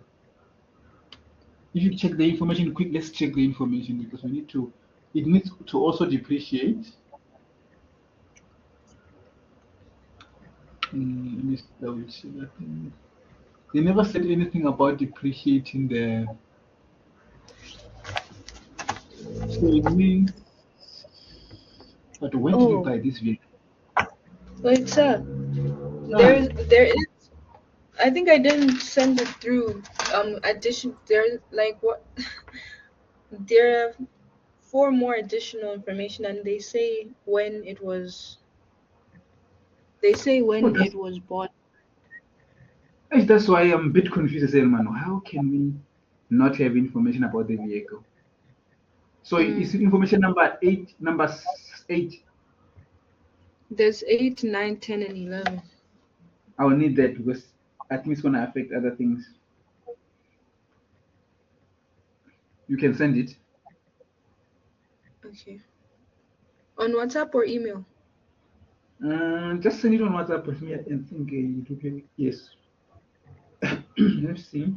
If you check the information quick, let's check the information because we need to. It needs to also depreciate. Let me double check that. They never said anything about depreciating the. So it means. But when did you buy this vehicle? Like there is. I think I didn't send it through. There's like what? There are 4 more additional information, and they say when it was They say Oh, when it was bought. that's why I'm a bit confused. I say, man, how can we not have information about the vehicle? So is information number eight, eight? There's 8, 9, 10, and 11. I'll need that because I think it's gonna affect other things. You can send it. Okay. On WhatsApp or email? Just send it on WhatsApp with me and think it will be yes. Let's see.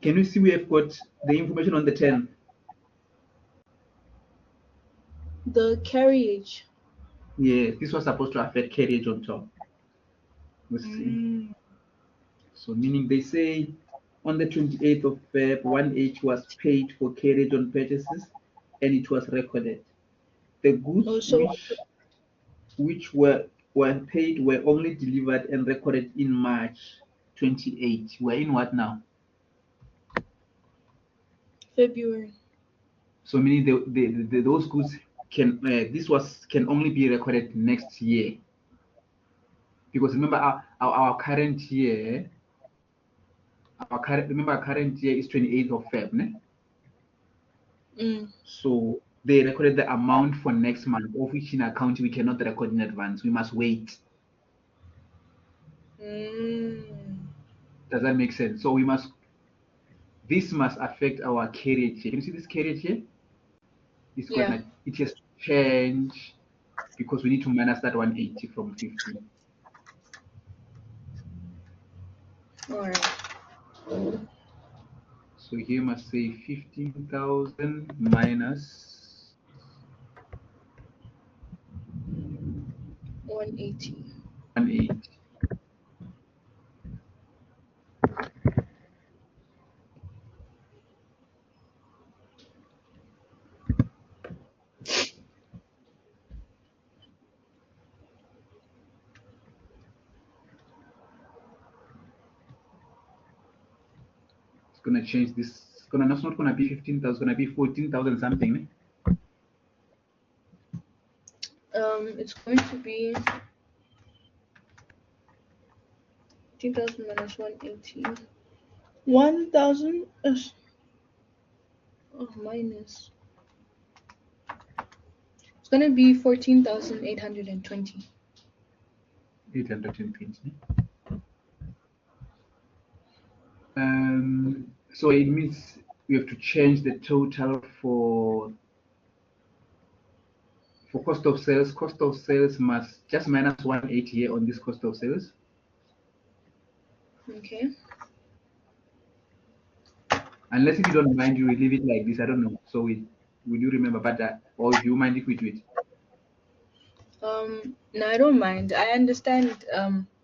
Can you see we have got the information on the 10? The carriage. Yeah, this was supposed to affect carriage on top. Let's see. So meaning they say on the 28th of Feb, 1H was paid for carriage on purchases and it was recorded. The goods which were paid were only delivered and recorded in March 28. We're in what now? February. So meaning those goods can can only be recorded next year. Because remember our current year, our current year is 28th of Feb, ne? So they recorded the amount for next month, of which in account we cannot record in advance. We must wait. Does that make sense? So this must affect our carriage here. Can you see this carriage here? It has to change because we need to minus that 180 from 50. All right. So here must say 15,000 minus 180. 180. Gonna change this. It's not gonna be 15,000. It's gonna be 14,000 something. It's going to be 15,000 minus 180. 1,000. Minus. It's gonna be 14,820. 820. So it means we have to change the total for cost of sales. Cost of sales must just minus 180 here on this cost of sales. Okay. Unless if you don't mind, you will leave it like this. I don't know. So we do remember, but or do you mind if we do it? No, I don't mind. I understand.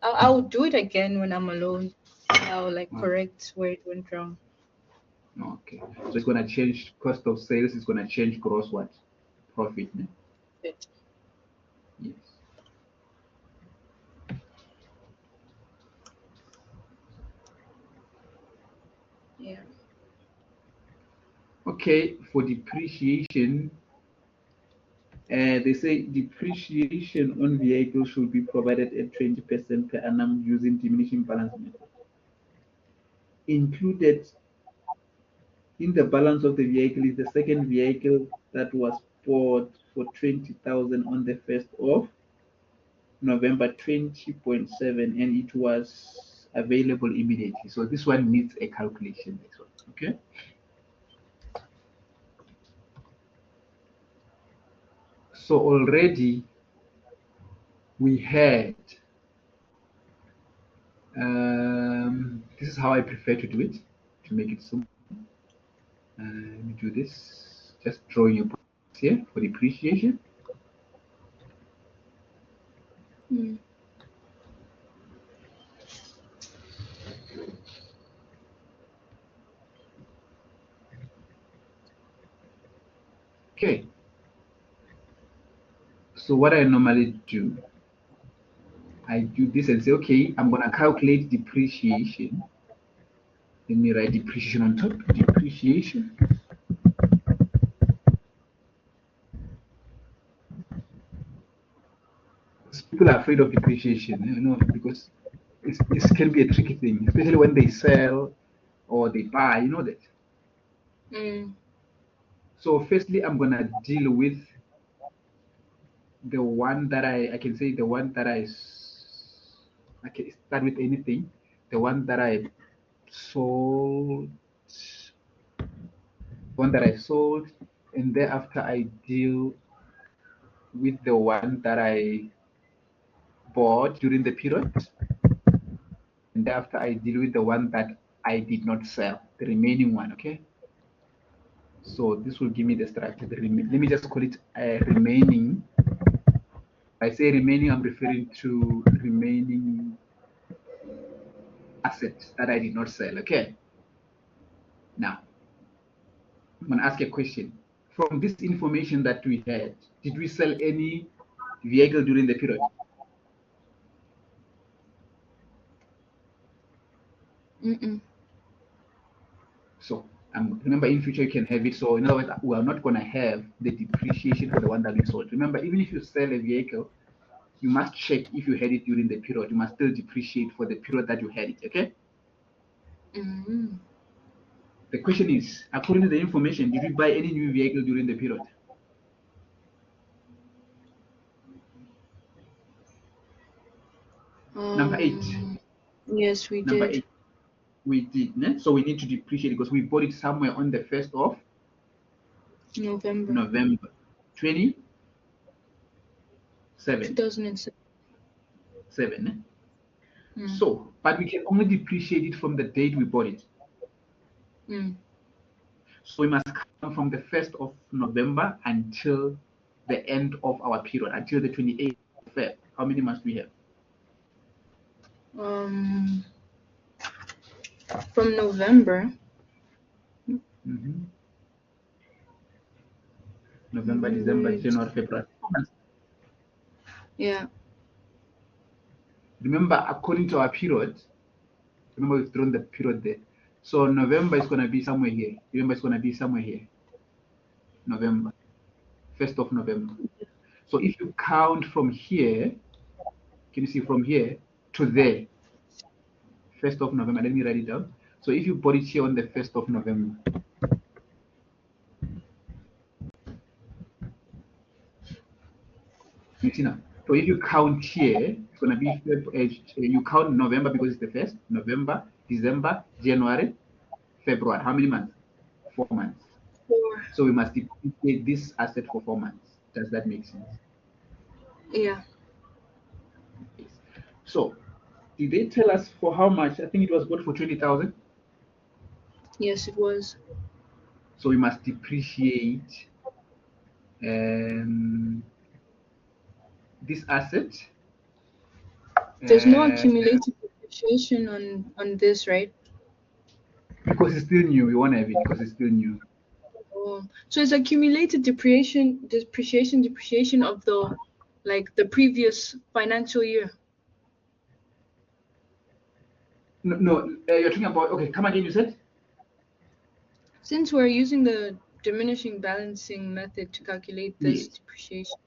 I'll do it again when I'm alone. I'll correct where it went wrong. Okay. So it's gonna change cost of sales. It's gonna change gross what? Profit. Ne? Yes. Yeah. Okay, for depreciation, they say depreciation on vehicles should be provided at 20% per annum using diminishing balance method. Included in the balance of the vehicle is the second vehicle that was bought for 20,000 on the 1st of November 20.7, and it was available immediately. So this one needs a calculation. This one, okay. So already we had. This is how I prefer to do it to make it simple. Let me do this. Just drawing your box here for depreciation. Okay. So what I normally do, I do this and say, okay, I'm gonna calculate depreciation. Let me write depreciation on top. Depreciation. People are afraid of depreciation, because it can be a tricky thing, especially when they sell or they buy, that. So firstly, I'm gonna deal with the one that I can say the one that I can start with anything, the one that I sold, and thereafter I deal with the one that I bought during the period, and thereafter I deal with the one that I did not sell, the remaining one. Okay. So this will give me the structure. Let me just call it remaining. I say remaining, I'm referring to remaining assets that I did not sell. Okay. Now, I'm going to ask a question. From this information that we had, did we sell any vehicle during the period? So remember, in future you can have it. So in other words, we are not going to have the depreciation for the one that we sold. Remember, even if you sell a vehicle, you must check if you had it during the period. You must still depreciate for the period that you had it. Okay. The question is, according to the information, did we buy any new vehicle during the period? Number 8. Yes, we Number did. 8. We did. Ne? So we need to depreciate because we bought it somewhere on the 1st of November 2007. So, but we can only depreciate it from the date we bought it. So we must come from the 1st of November until the end of our period, until the 28th of Feb. How many months do we have? From November. November, December, January, February. Yeah. Remember, according to our period, remember we've drawn the period there. So November is going to be somewhere here. Remember, it's going to be somewhere here. November, 1st of November. So if you count from here, can you see from here to there, 1st of November, let me write it down. So if you bought it here on the 1st of November, you see now. So if you count here, it's going to be, you count November because it's the 1st, November, December, January, February. How many months? 4 months. 4. So we must depreciate this asset for 4 months. Does that make sense? Yeah. Yes. So did they tell us for how much? I think it was bought for 20,000. Yes, it was. So we must depreciate this asset. There's no accumulated depreciation on this, right? Because it's still new. We won't have it because it's still new. Oh, so it's accumulated depreciation of the previous financial year. No, you're talking about, okay, come again, you said? Since we're using the diminishing balancing method to calculate this depreciation,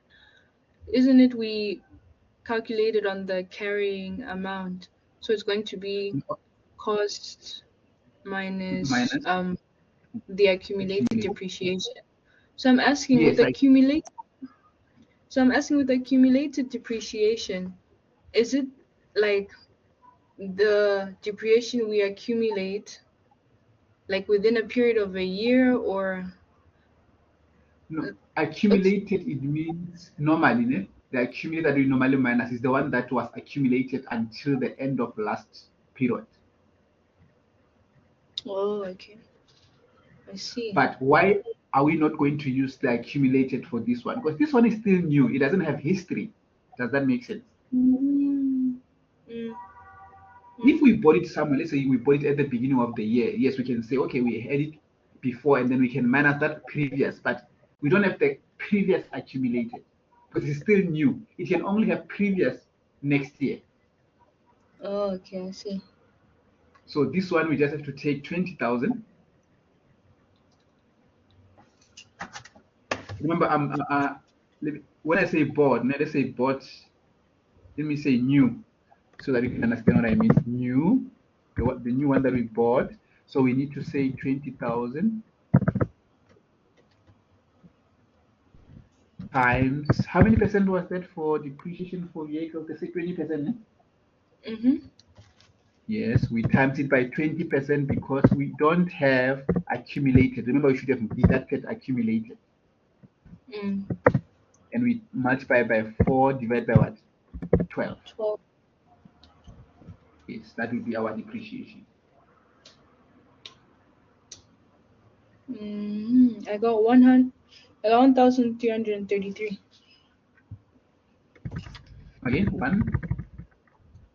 isn't it we calculated on the carrying amount? So it's going to be cost minus the accumulated depreciation. So I'm asking with accumulated depreciation, is it like the depreciation we accumulate like within a period of a year, or? No, accumulated, it means normally, the accumulated that we normally minus is the one that was accumulated until the end of last period. Oh, okay. I see. But why are we not going to use the accumulated for this one? Because this one is still new. It doesn't have history. Does that make sense? If we bought it somewhere, let's say we bought it at the beginning of the year, yes, we can say, okay, we had it before, and then we can minus that previous, but We don't have the previous accumulated because it's still new. It can only have previous next year. Oh, okay, I see. So this one, we just have to take 20,000. Remember, when I say bought, let's say bought, let me say new, so that you can understand what I mean. New, the new one that we bought. So we need to say 20,000 times, how many percent was that for depreciation for vehicles? They say 20%. Yes, we times it by 20% because we don't have accumulated. Remember, we should have deducted accumulated. And we multiply by 4, divide by what? 12. 12. Yes, that will be our depreciation. I got 1,333. Again,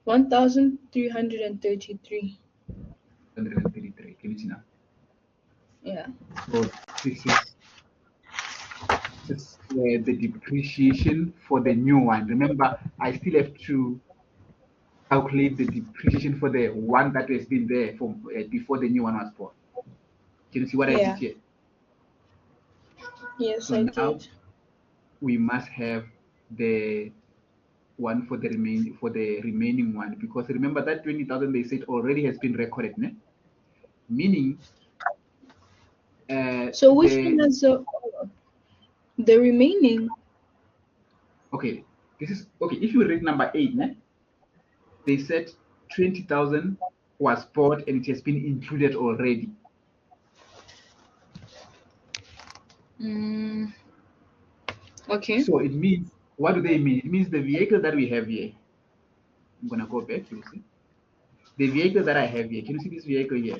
1,333. 133. Can you see now? Yeah. So this is the depreciation for the new one. Remember, I still have to calculate the depreciation for the one that has been there for before the new one was bought. Can you see what I did here? Yes, so I now did. we must have the one for the remaining one, because remember that 20,000 they said already has been recorded, né? Meaning so which one has the remaining? Okay, this is okay. If you read number 8, né? They said 20,000 was bought and it has been included already. Okay. So it means, what do they mean? It means the vehicle that we have here. I'm gonna go back. You see, the vehicle that I have here. Can you see this vehicle here?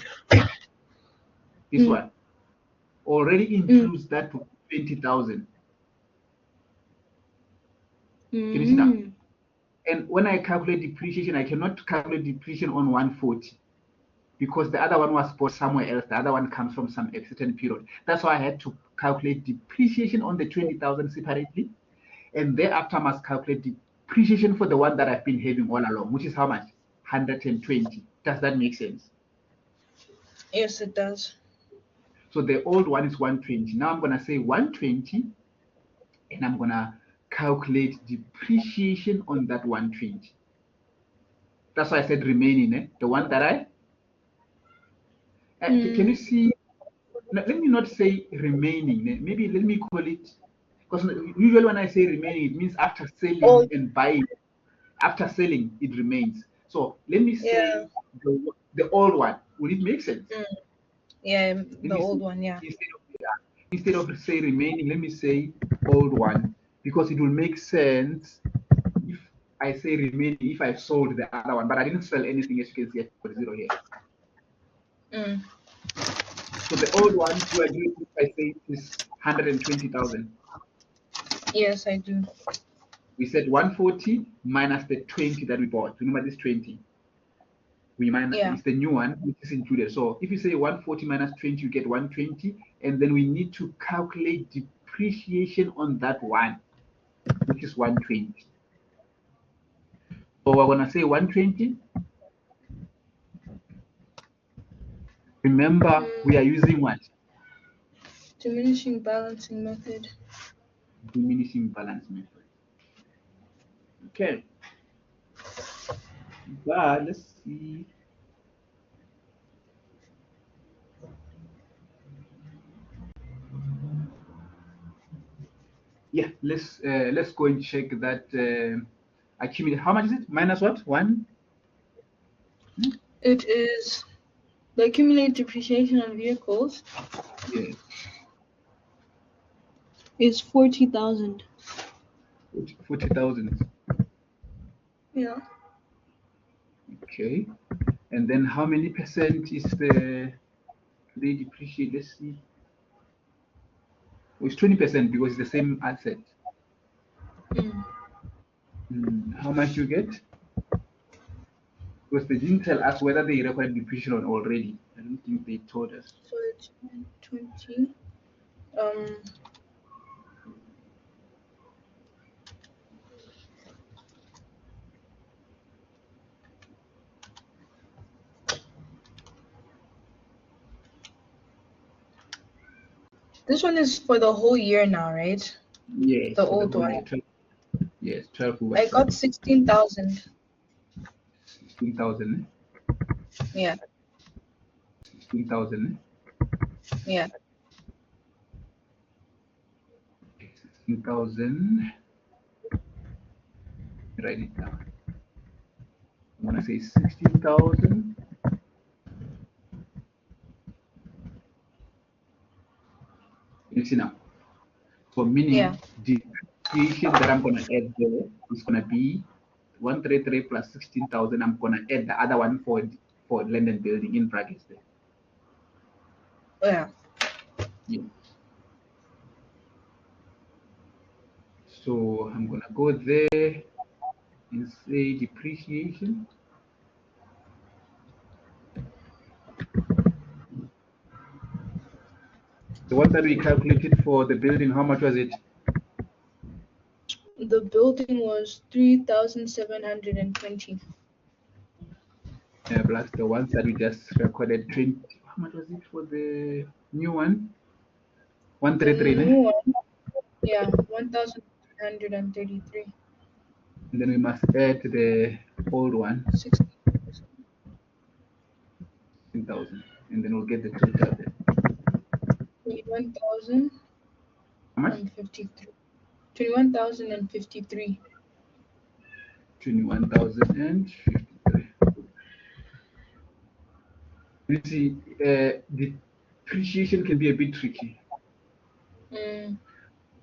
This one already includes that 20,000. Can you see now? And when I calculate depreciation, I cannot calculate depreciation on 140 because the other one was bought somewhere else. The other one comes from some certain period. That's why I had to calculate depreciation on the 20,000 separately, and thereafter I must calculate depreciation for the one that I've been having all along, which is how much? 120. Does that make sense? Yes, it does. So the old one is 120. Now I'm gonna say 120, and I'm gonna calculate depreciation on that 120. That's why I said remaining, the one that I can you see? Let me not say remaining. Maybe let me call it, because usually when I say remaining, it means after selling and buying. After selling, it remains. So let me say the old one. Would it make sense? Yeah, the old one. Yeah. Instead of say remaining, let me say old one, because it will make sense if I say remaining if I sold the other one, but I didn't sell anything, as you can see, I put 0 here. So the old one, do I agree if I say is 120,000? Yes, I do. We said 140 minus the 20 that we bought. Remember this 20? We minus, it's the new one which is included. So if you say 140 minus 20, you get 120, and then we need to calculate depreciation on that one, which is 120. So we're gonna say 120. Remember, we are using what? Diminishing balancing method. Diminishing balance method. Okay. But let's see. Yeah, let's go and check that accumulate. How much is it? Minus what? 1? It is the accumulated depreciation on vehicles. Yes. Is 40,000. 40,000. Yeah. Okay. And then how many percent is they depreciate? Let's see. Well, it's 20% because it's the same asset. How much you get? Because they didn't tell us whether they recorded depreciation already. I don't think they told us. So it's 20. This one is for the whole year now, right? Yes, The for the old whole one. year. Yes, 12 I was got 16,000. 16,000. Yeah, 16,000. yeah. 16,000. Write it down. I'm gonna say 16,000. You see now. So Yeah. meaning the depreciation that I'm gonna add there is gonna be 133 plus 16,000. I'm gonna add the other one for land and building in brackets there. Yeah. Yeah. So I'm gonna go there and say depreciation. The one that we calculated for the building, how much was it? The building was 3,720. Plus the ones that we just recorded 20. How much was it for the new one? The 133, new ne? one, yeah, 1,133. And then we must add the old one, 16,000, and then we'll get the total there. 21,000 How much? and 53. 21,053. 21,053. You see, depreciation can be a bit tricky.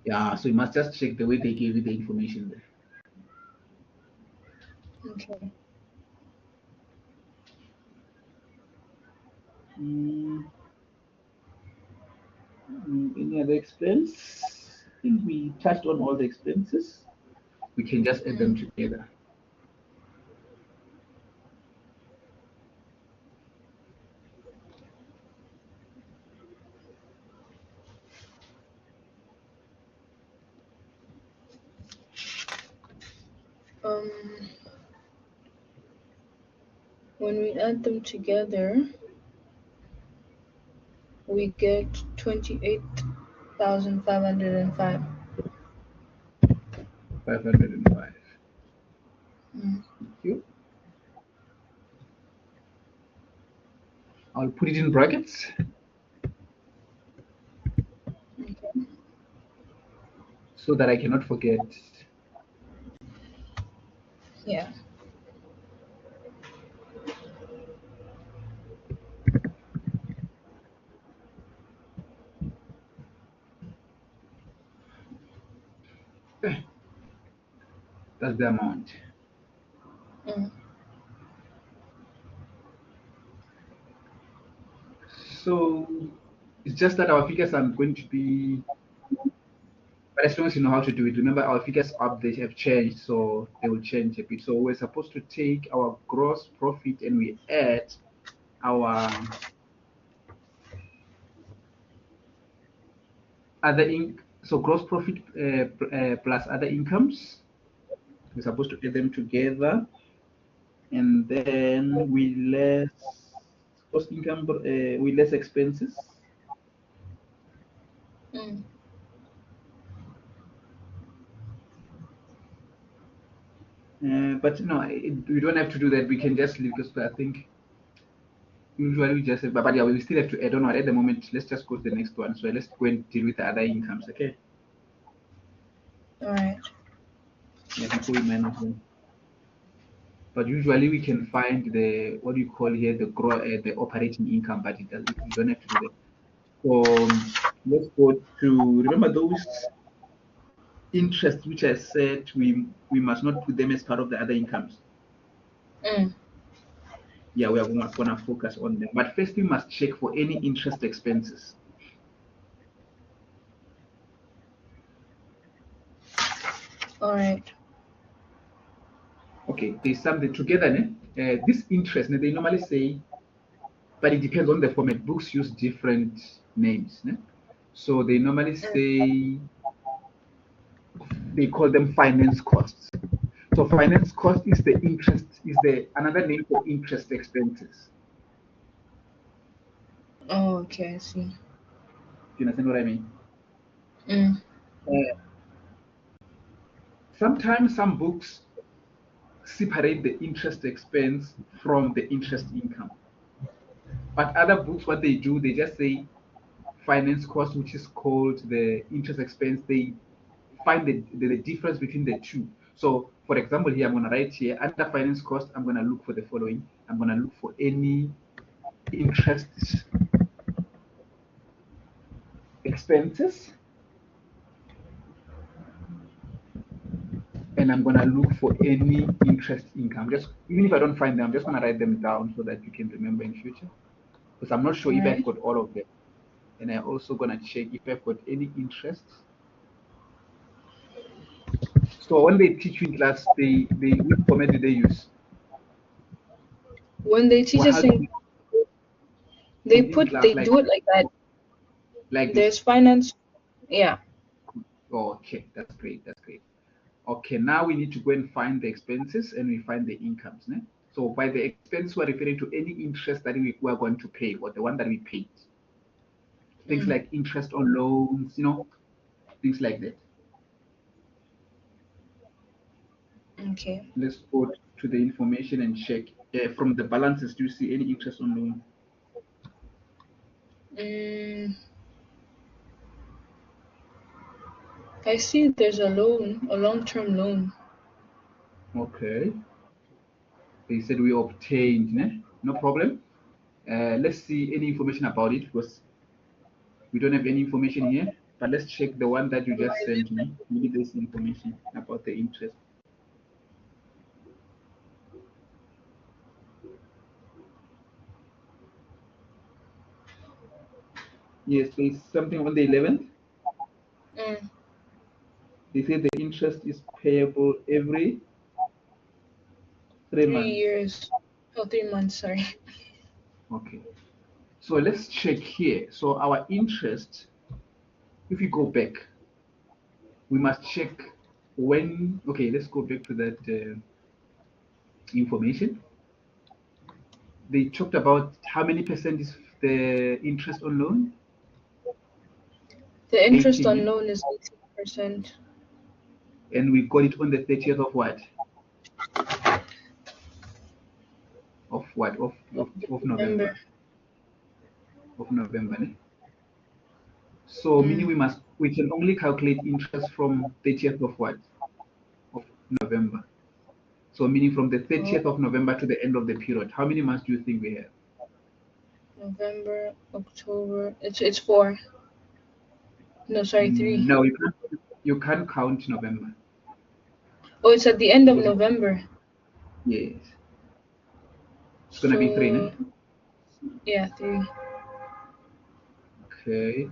Yeah, so you must just check the way they gave you the information there. Okay. Any other expense? I think we touched on all the expenses. We can just add them together. When we add them together, we get 28,505. 505. Thank you. I'll put it in brackets. Okay. So that I cannot forget. Yeah. That's the amount. So it's just that our figures are going to be, but as long as you know how to do it, remember our figures up, they have changed, so they will change a bit. So we're supposed to take our gross profit and we add our so gross profit plus other incomes. We're supposed to add them together, and then we less cost income, we less expenses. But no, we don't have to do that. We can just leave because I think usually we just, but yeah, we still have to add on at the moment. Let's just go to the next one. So let's go and deal with the other incomes, okay? All right. Yeah, before we minus them. But usually we can find the what do you call here the operating income, but it doesn't. You don't have to do that. So let's go to remember those interests which I said we must not put them as part of the other incomes. Yeah, we are gonna focus on them. But first we must check for any interest expenses. All right. Okay, there's something together. This interest, they normally say, but it depends on the format. Books use different names. So they normally say, they call them finance costs. So finance cost is the interest, is the another name for interest expenses. Oh, okay, I see. Do you understand what I mean? Mm. Uh, Sometimes some books separate the interest expense from the interest income. But other books, what they do, they just say finance cost, which is called the interest expense. They find the difference between the two. So, for example, here I'm going to write here under finance cost, I'm going to look for the following. I'm going to look for any interest expenses, and I'm going to look for any interest income. Just even if I don't find them, I'm just going to write them down so that you can remember in future. Because I'm not sure if I've got all of them. And I'm also going to check if I've got any interest. So when they teach you in class, which format do they use? When they teach us they do it like that. Like There's this. finance. Yeah. Okay, that's great. That's great. Okay, now we need to go and find the expenses and we find the incomes. Né? So by the expense, we're referring to any interest that we are going to pay or the one that we paid. Things like interest on loans, things like that. Okay. Let's go to the information and check. From the balances, do you see any interest on loan? I see there's a loan, a long-term loan. Okay. They said we obtained, né? No problem. Let's see any information about it because we don't have any information here. But let's check the one that you just sent me. Maybe there's information about the interest. Yes, there's something on the 11th. They say the interest is payable every 3 months. 3 years. Oh, 3 months, sorry. Okay. So let's check here. So our interest, if we go back, we must check when. Okay, let's go back to that information. They talked about how many percent is the interest on loan? The interest 18, on yeah? loan is 18%. And we got it on the 30th of what? Of what? Of November. Of November. Ne? So meaning we can only calculate interest from 30th of what? Of November. So meaning from the 30th of November to the end of the period. How many months do you think we have? November, October. It's 4. No, sorry, 3. No, you can't count November. Oh, it's at the end of November. Yes. It's gonna be 3, ne? Yeah, 3. Okay.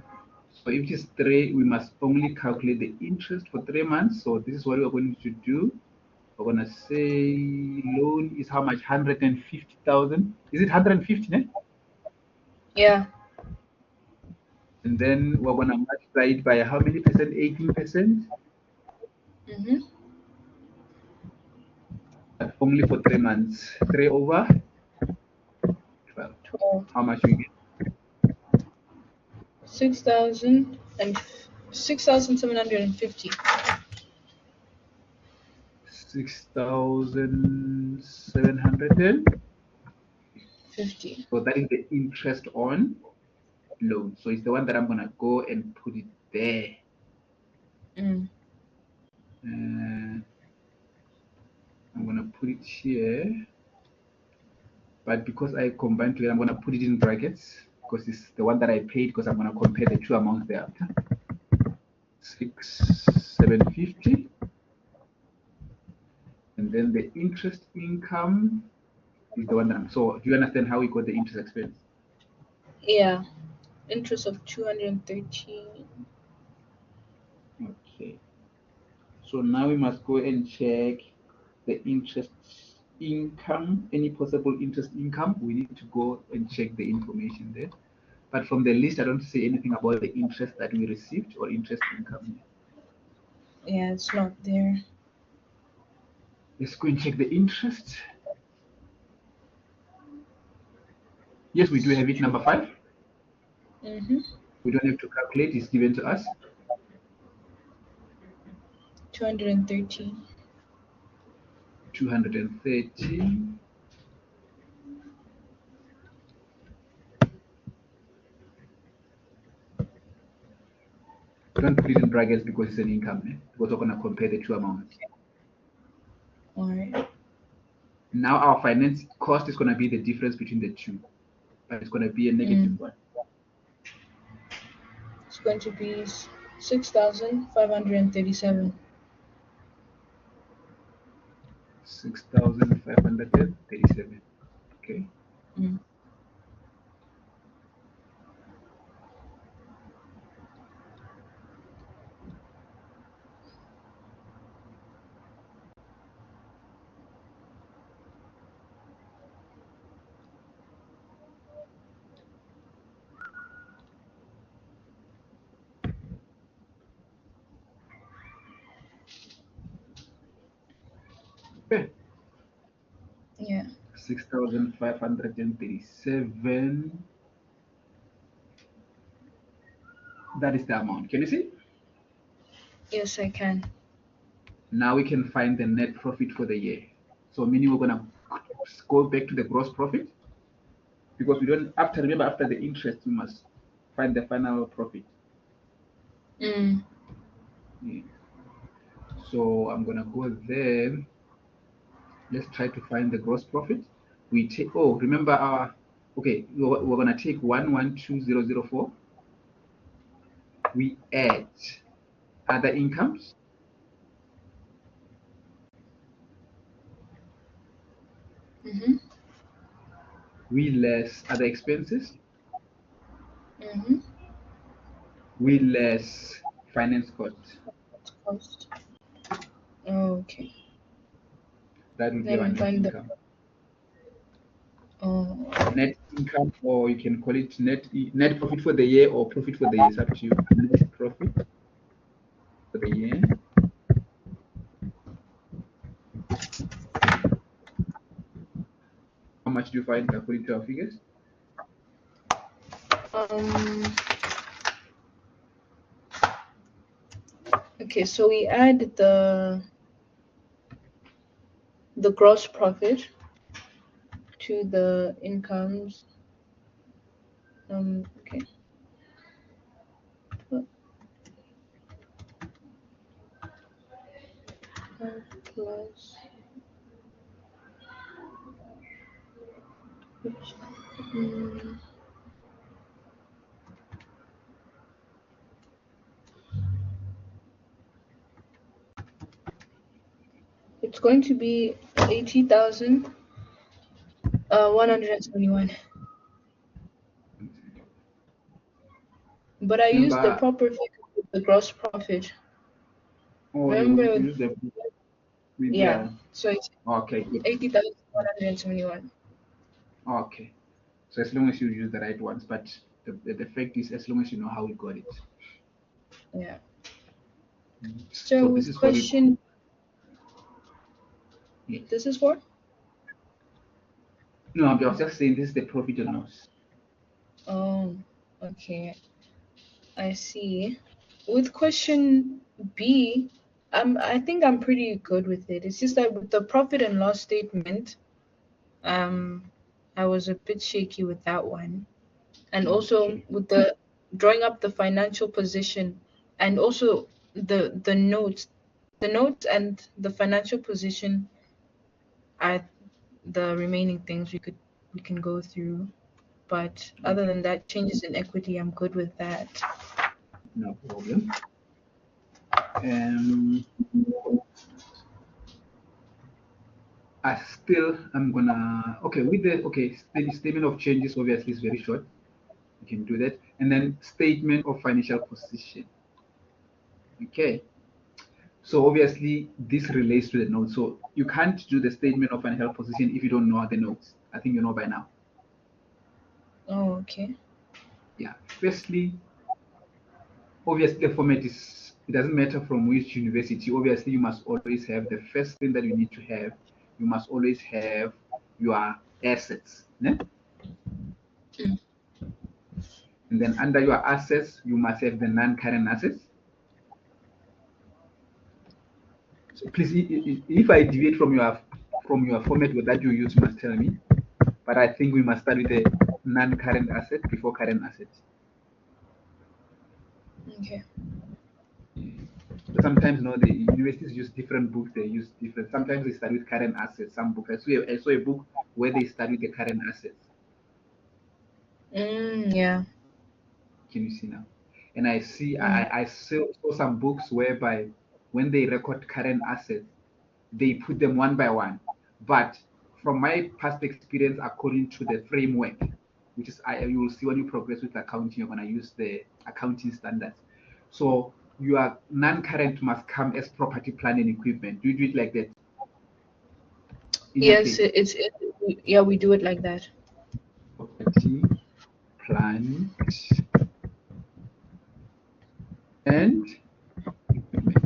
So if it is 3, we must only calculate the interest for 3 months. So this is what we're going to do. We're gonna say loan is how much? 150,000. Is it 150, ne? Yeah. And then we're gonna multiply it by how many percent? 18%. But only for 3 months. 3 over 12. How much we get? 6,750. 6,750. So that is the interest on loan. So it's the one that I'm gonna go and put it there. I'm gonna put it here. But because I combined together, I'm gonna put it in brackets because it's the one that I paid because I'm gonna compare the two amounts thereafter. 6,750. And then the interest income is the one that so do you understand how we got the interest expense? Yeah. Interest of 213. Okay. So now we must go and check the interest income, any possible interest income. We need to go and check the information there. But from the list, I don't see anything about the interest that we received or interest income. Yeah, it's not there. Let's go and check the interest. Yes, we do have it, number 5. We don't have to calculate, it's given to us. 213. 213. Don't put it in brackets because it's an income, because we're going to compare the two amounts. All right. Now our finance cost is going to be the difference between the two, but it's going to be a negative one. It's going to be 6,537. 6,537. Okay. Okay. Yeah. 6,537. That is the amount. Can you see? Yes, I can. Now we can find the net profit for the year. So meaning we're gonna go back to the gross profit, because we don't, remember after the interest we must find the final profit. Yeah. So I'm gonna go there. Let's try to find the gross profit. We take, remember our, okay, we're gonna take 112004. We add other incomes. We less other expenses. We less finance cost. Okay. That will give an income. Net income, or you can call it net profit for the year, or profit for the year. It's up to you. Net profit for the year. How much do you find according to our figures? Okay, so we add the gross profit to the incomes. Okay. Plus. It's going to be 80,171. But I used the proper figure with the gross profit. Remember? You use the yeah. So it's okay. 80,171. Okay. So as long as you use the right ones, but the fact is, as long as you know how we got it. Yeah. So this is question. Yes. This is what? No, I was just saying this is the profit and loss. Oh, okay. I see. With question B, I think I'm pretty good with it. It's just that with the profit and loss statement, I was a bit shaky with that one. And also with the drawing up the financial position, and also the notes and the financial position are the remaining things we can go through. But other than that, changes in equity, I'm good with that. No problem. I'm gonna, with the statement of changes obviously is very short. You can do that. And then statement of financial position. Okay. So obviously this relates to the notes. So you can't do the statement of financial position if you don't know the notes. I think you know by now. Oh, okay. Yeah. Firstly, obviously the format is, it doesn't matter from which university. Obviously you must always have the first thing that you need to have. You must always have your assets. Yeah? And then under your assets, you must have the non-current assets. So please, if I deviate from your format that you use, you must tell me. But I think we must start with a non-current asset before current assets. Okay. Sometimes, the universities use different books. They use different. Sometimes they start with current assets. Some books. I saw a book where they start with the current assets. Yeah. Can you see now? And I see. I saw some books whereby when they record current assets, they put them one by one. But from my past experience, according to the framework, which is you will see when you progress with accounting, you're gonna use the accounting standards. So your non-current must come as property, plant, and equipment. Do you do it like that? Yes, yeah, we do it like that. Property, plant, and equipment.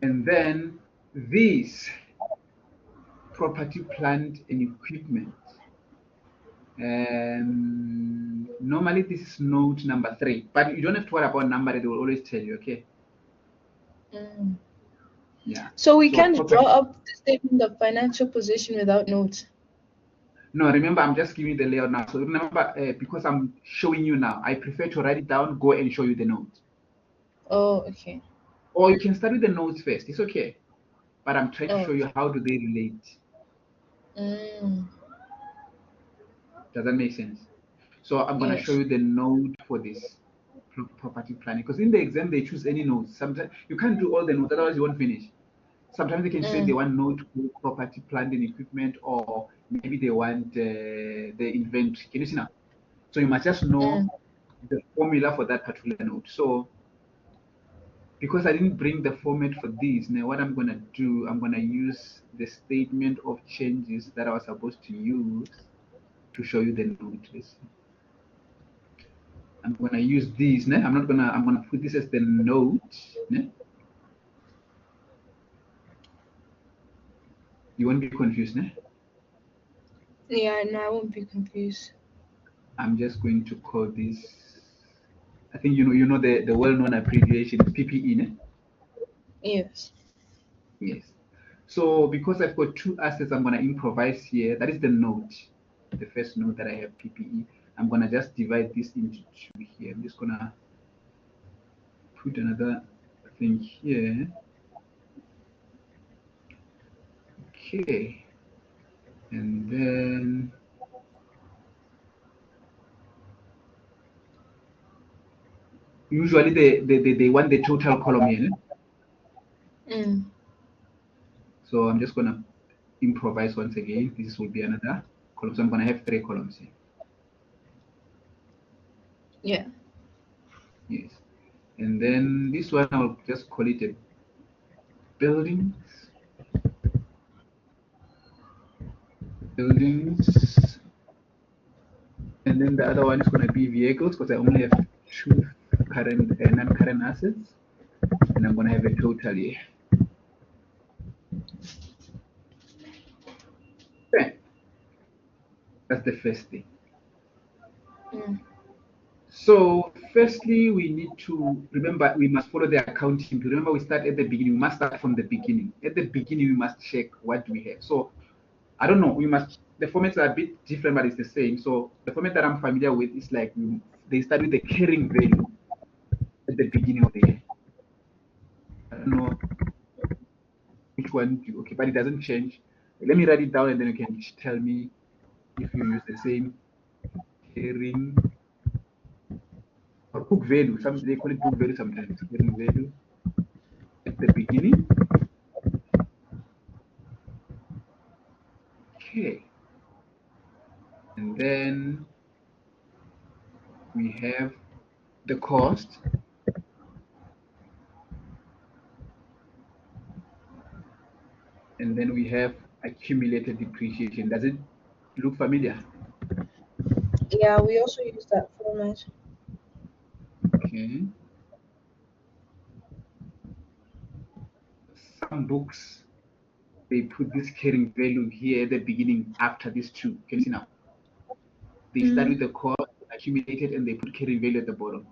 And then these property, plant, and equipment. Normally this is note number 3, but you don't have to worry about number. They will always tell you, okay? Yeah. So we can't draw up the statement of financial position without notes. No, remember, I'm just giving you the layout now. So remember, because I'm showing you now, I prefer to write it down, go and show you the notes. Oh, okay. Or you can start with the notes first. It's okay. But I'm trying to show you how do they relate. Does that make sense? So I'm going to show you the note for this property planning. Because in the exam, they choose any notes. Sometimes you can't do all the notes, otherwise you won't finish. Sometimes they can say they want note for property, plant, and equipment, or maybe they want the inventory. Can you see now? So you must just know the formula for that particular note. So because I didn't bring the format for these, now what I'm going to do, I'm going to use the statement of changes that I was supposed to use to show you the note. I'm going to use these. I'm going to put this as the note. You won't be confused, Yeah, no, I won't be confused. I'm just going to call this, I think you know the well-known abbreviation is PPE, Yes. Yes. So because I've got 2 assets, I'm going to improvise here. That is the note, the first note that I have, PPE. I'm going to just divide this into 2 here. I'm just going to put another thing here. Okay. And then usually they want the total column here. So I'm just going to improvise once again. This will be another column. So I'm going to have 3 columns here. Yeah. Yes. And then this one, I'll just call it a buildings. And then the other one is going to be vehicles, because I only have 2 current and non-current assets, and I'm going to have a total here. Okay. That's the first thing. So firstly, we need to remember, we must follow the accounting. Remember, we start at the beginning. We must start from the beginning. At the beginning, we must check what do we have. So I don't know, the formats are a bit different, but it's the same. So the format that I'm familiar with is like they start with the carrying value at the beginning of the year. I don't know which one okay, but it doesn't change. Let me write it down and then you can tell me if you use the same carrying or book value. Some they call it book value sometimes. Carrying value at the beginning. Okay. And then we have the cost. And then we have accumulated depreciation. Does it look familiar? Yeah, we also use that format. Okay. Some books, they put this carrying value here at the beginning after these 2. Can you see now? They start with the cost, accumulated and they put carrying value at the bottom.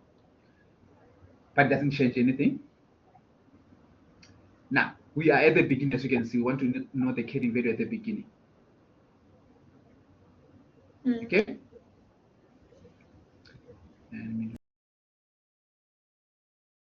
But it doesn't change anything. Now, we are at the beginning, as you can see. We want to know the carrying value at the beginning. Okay? And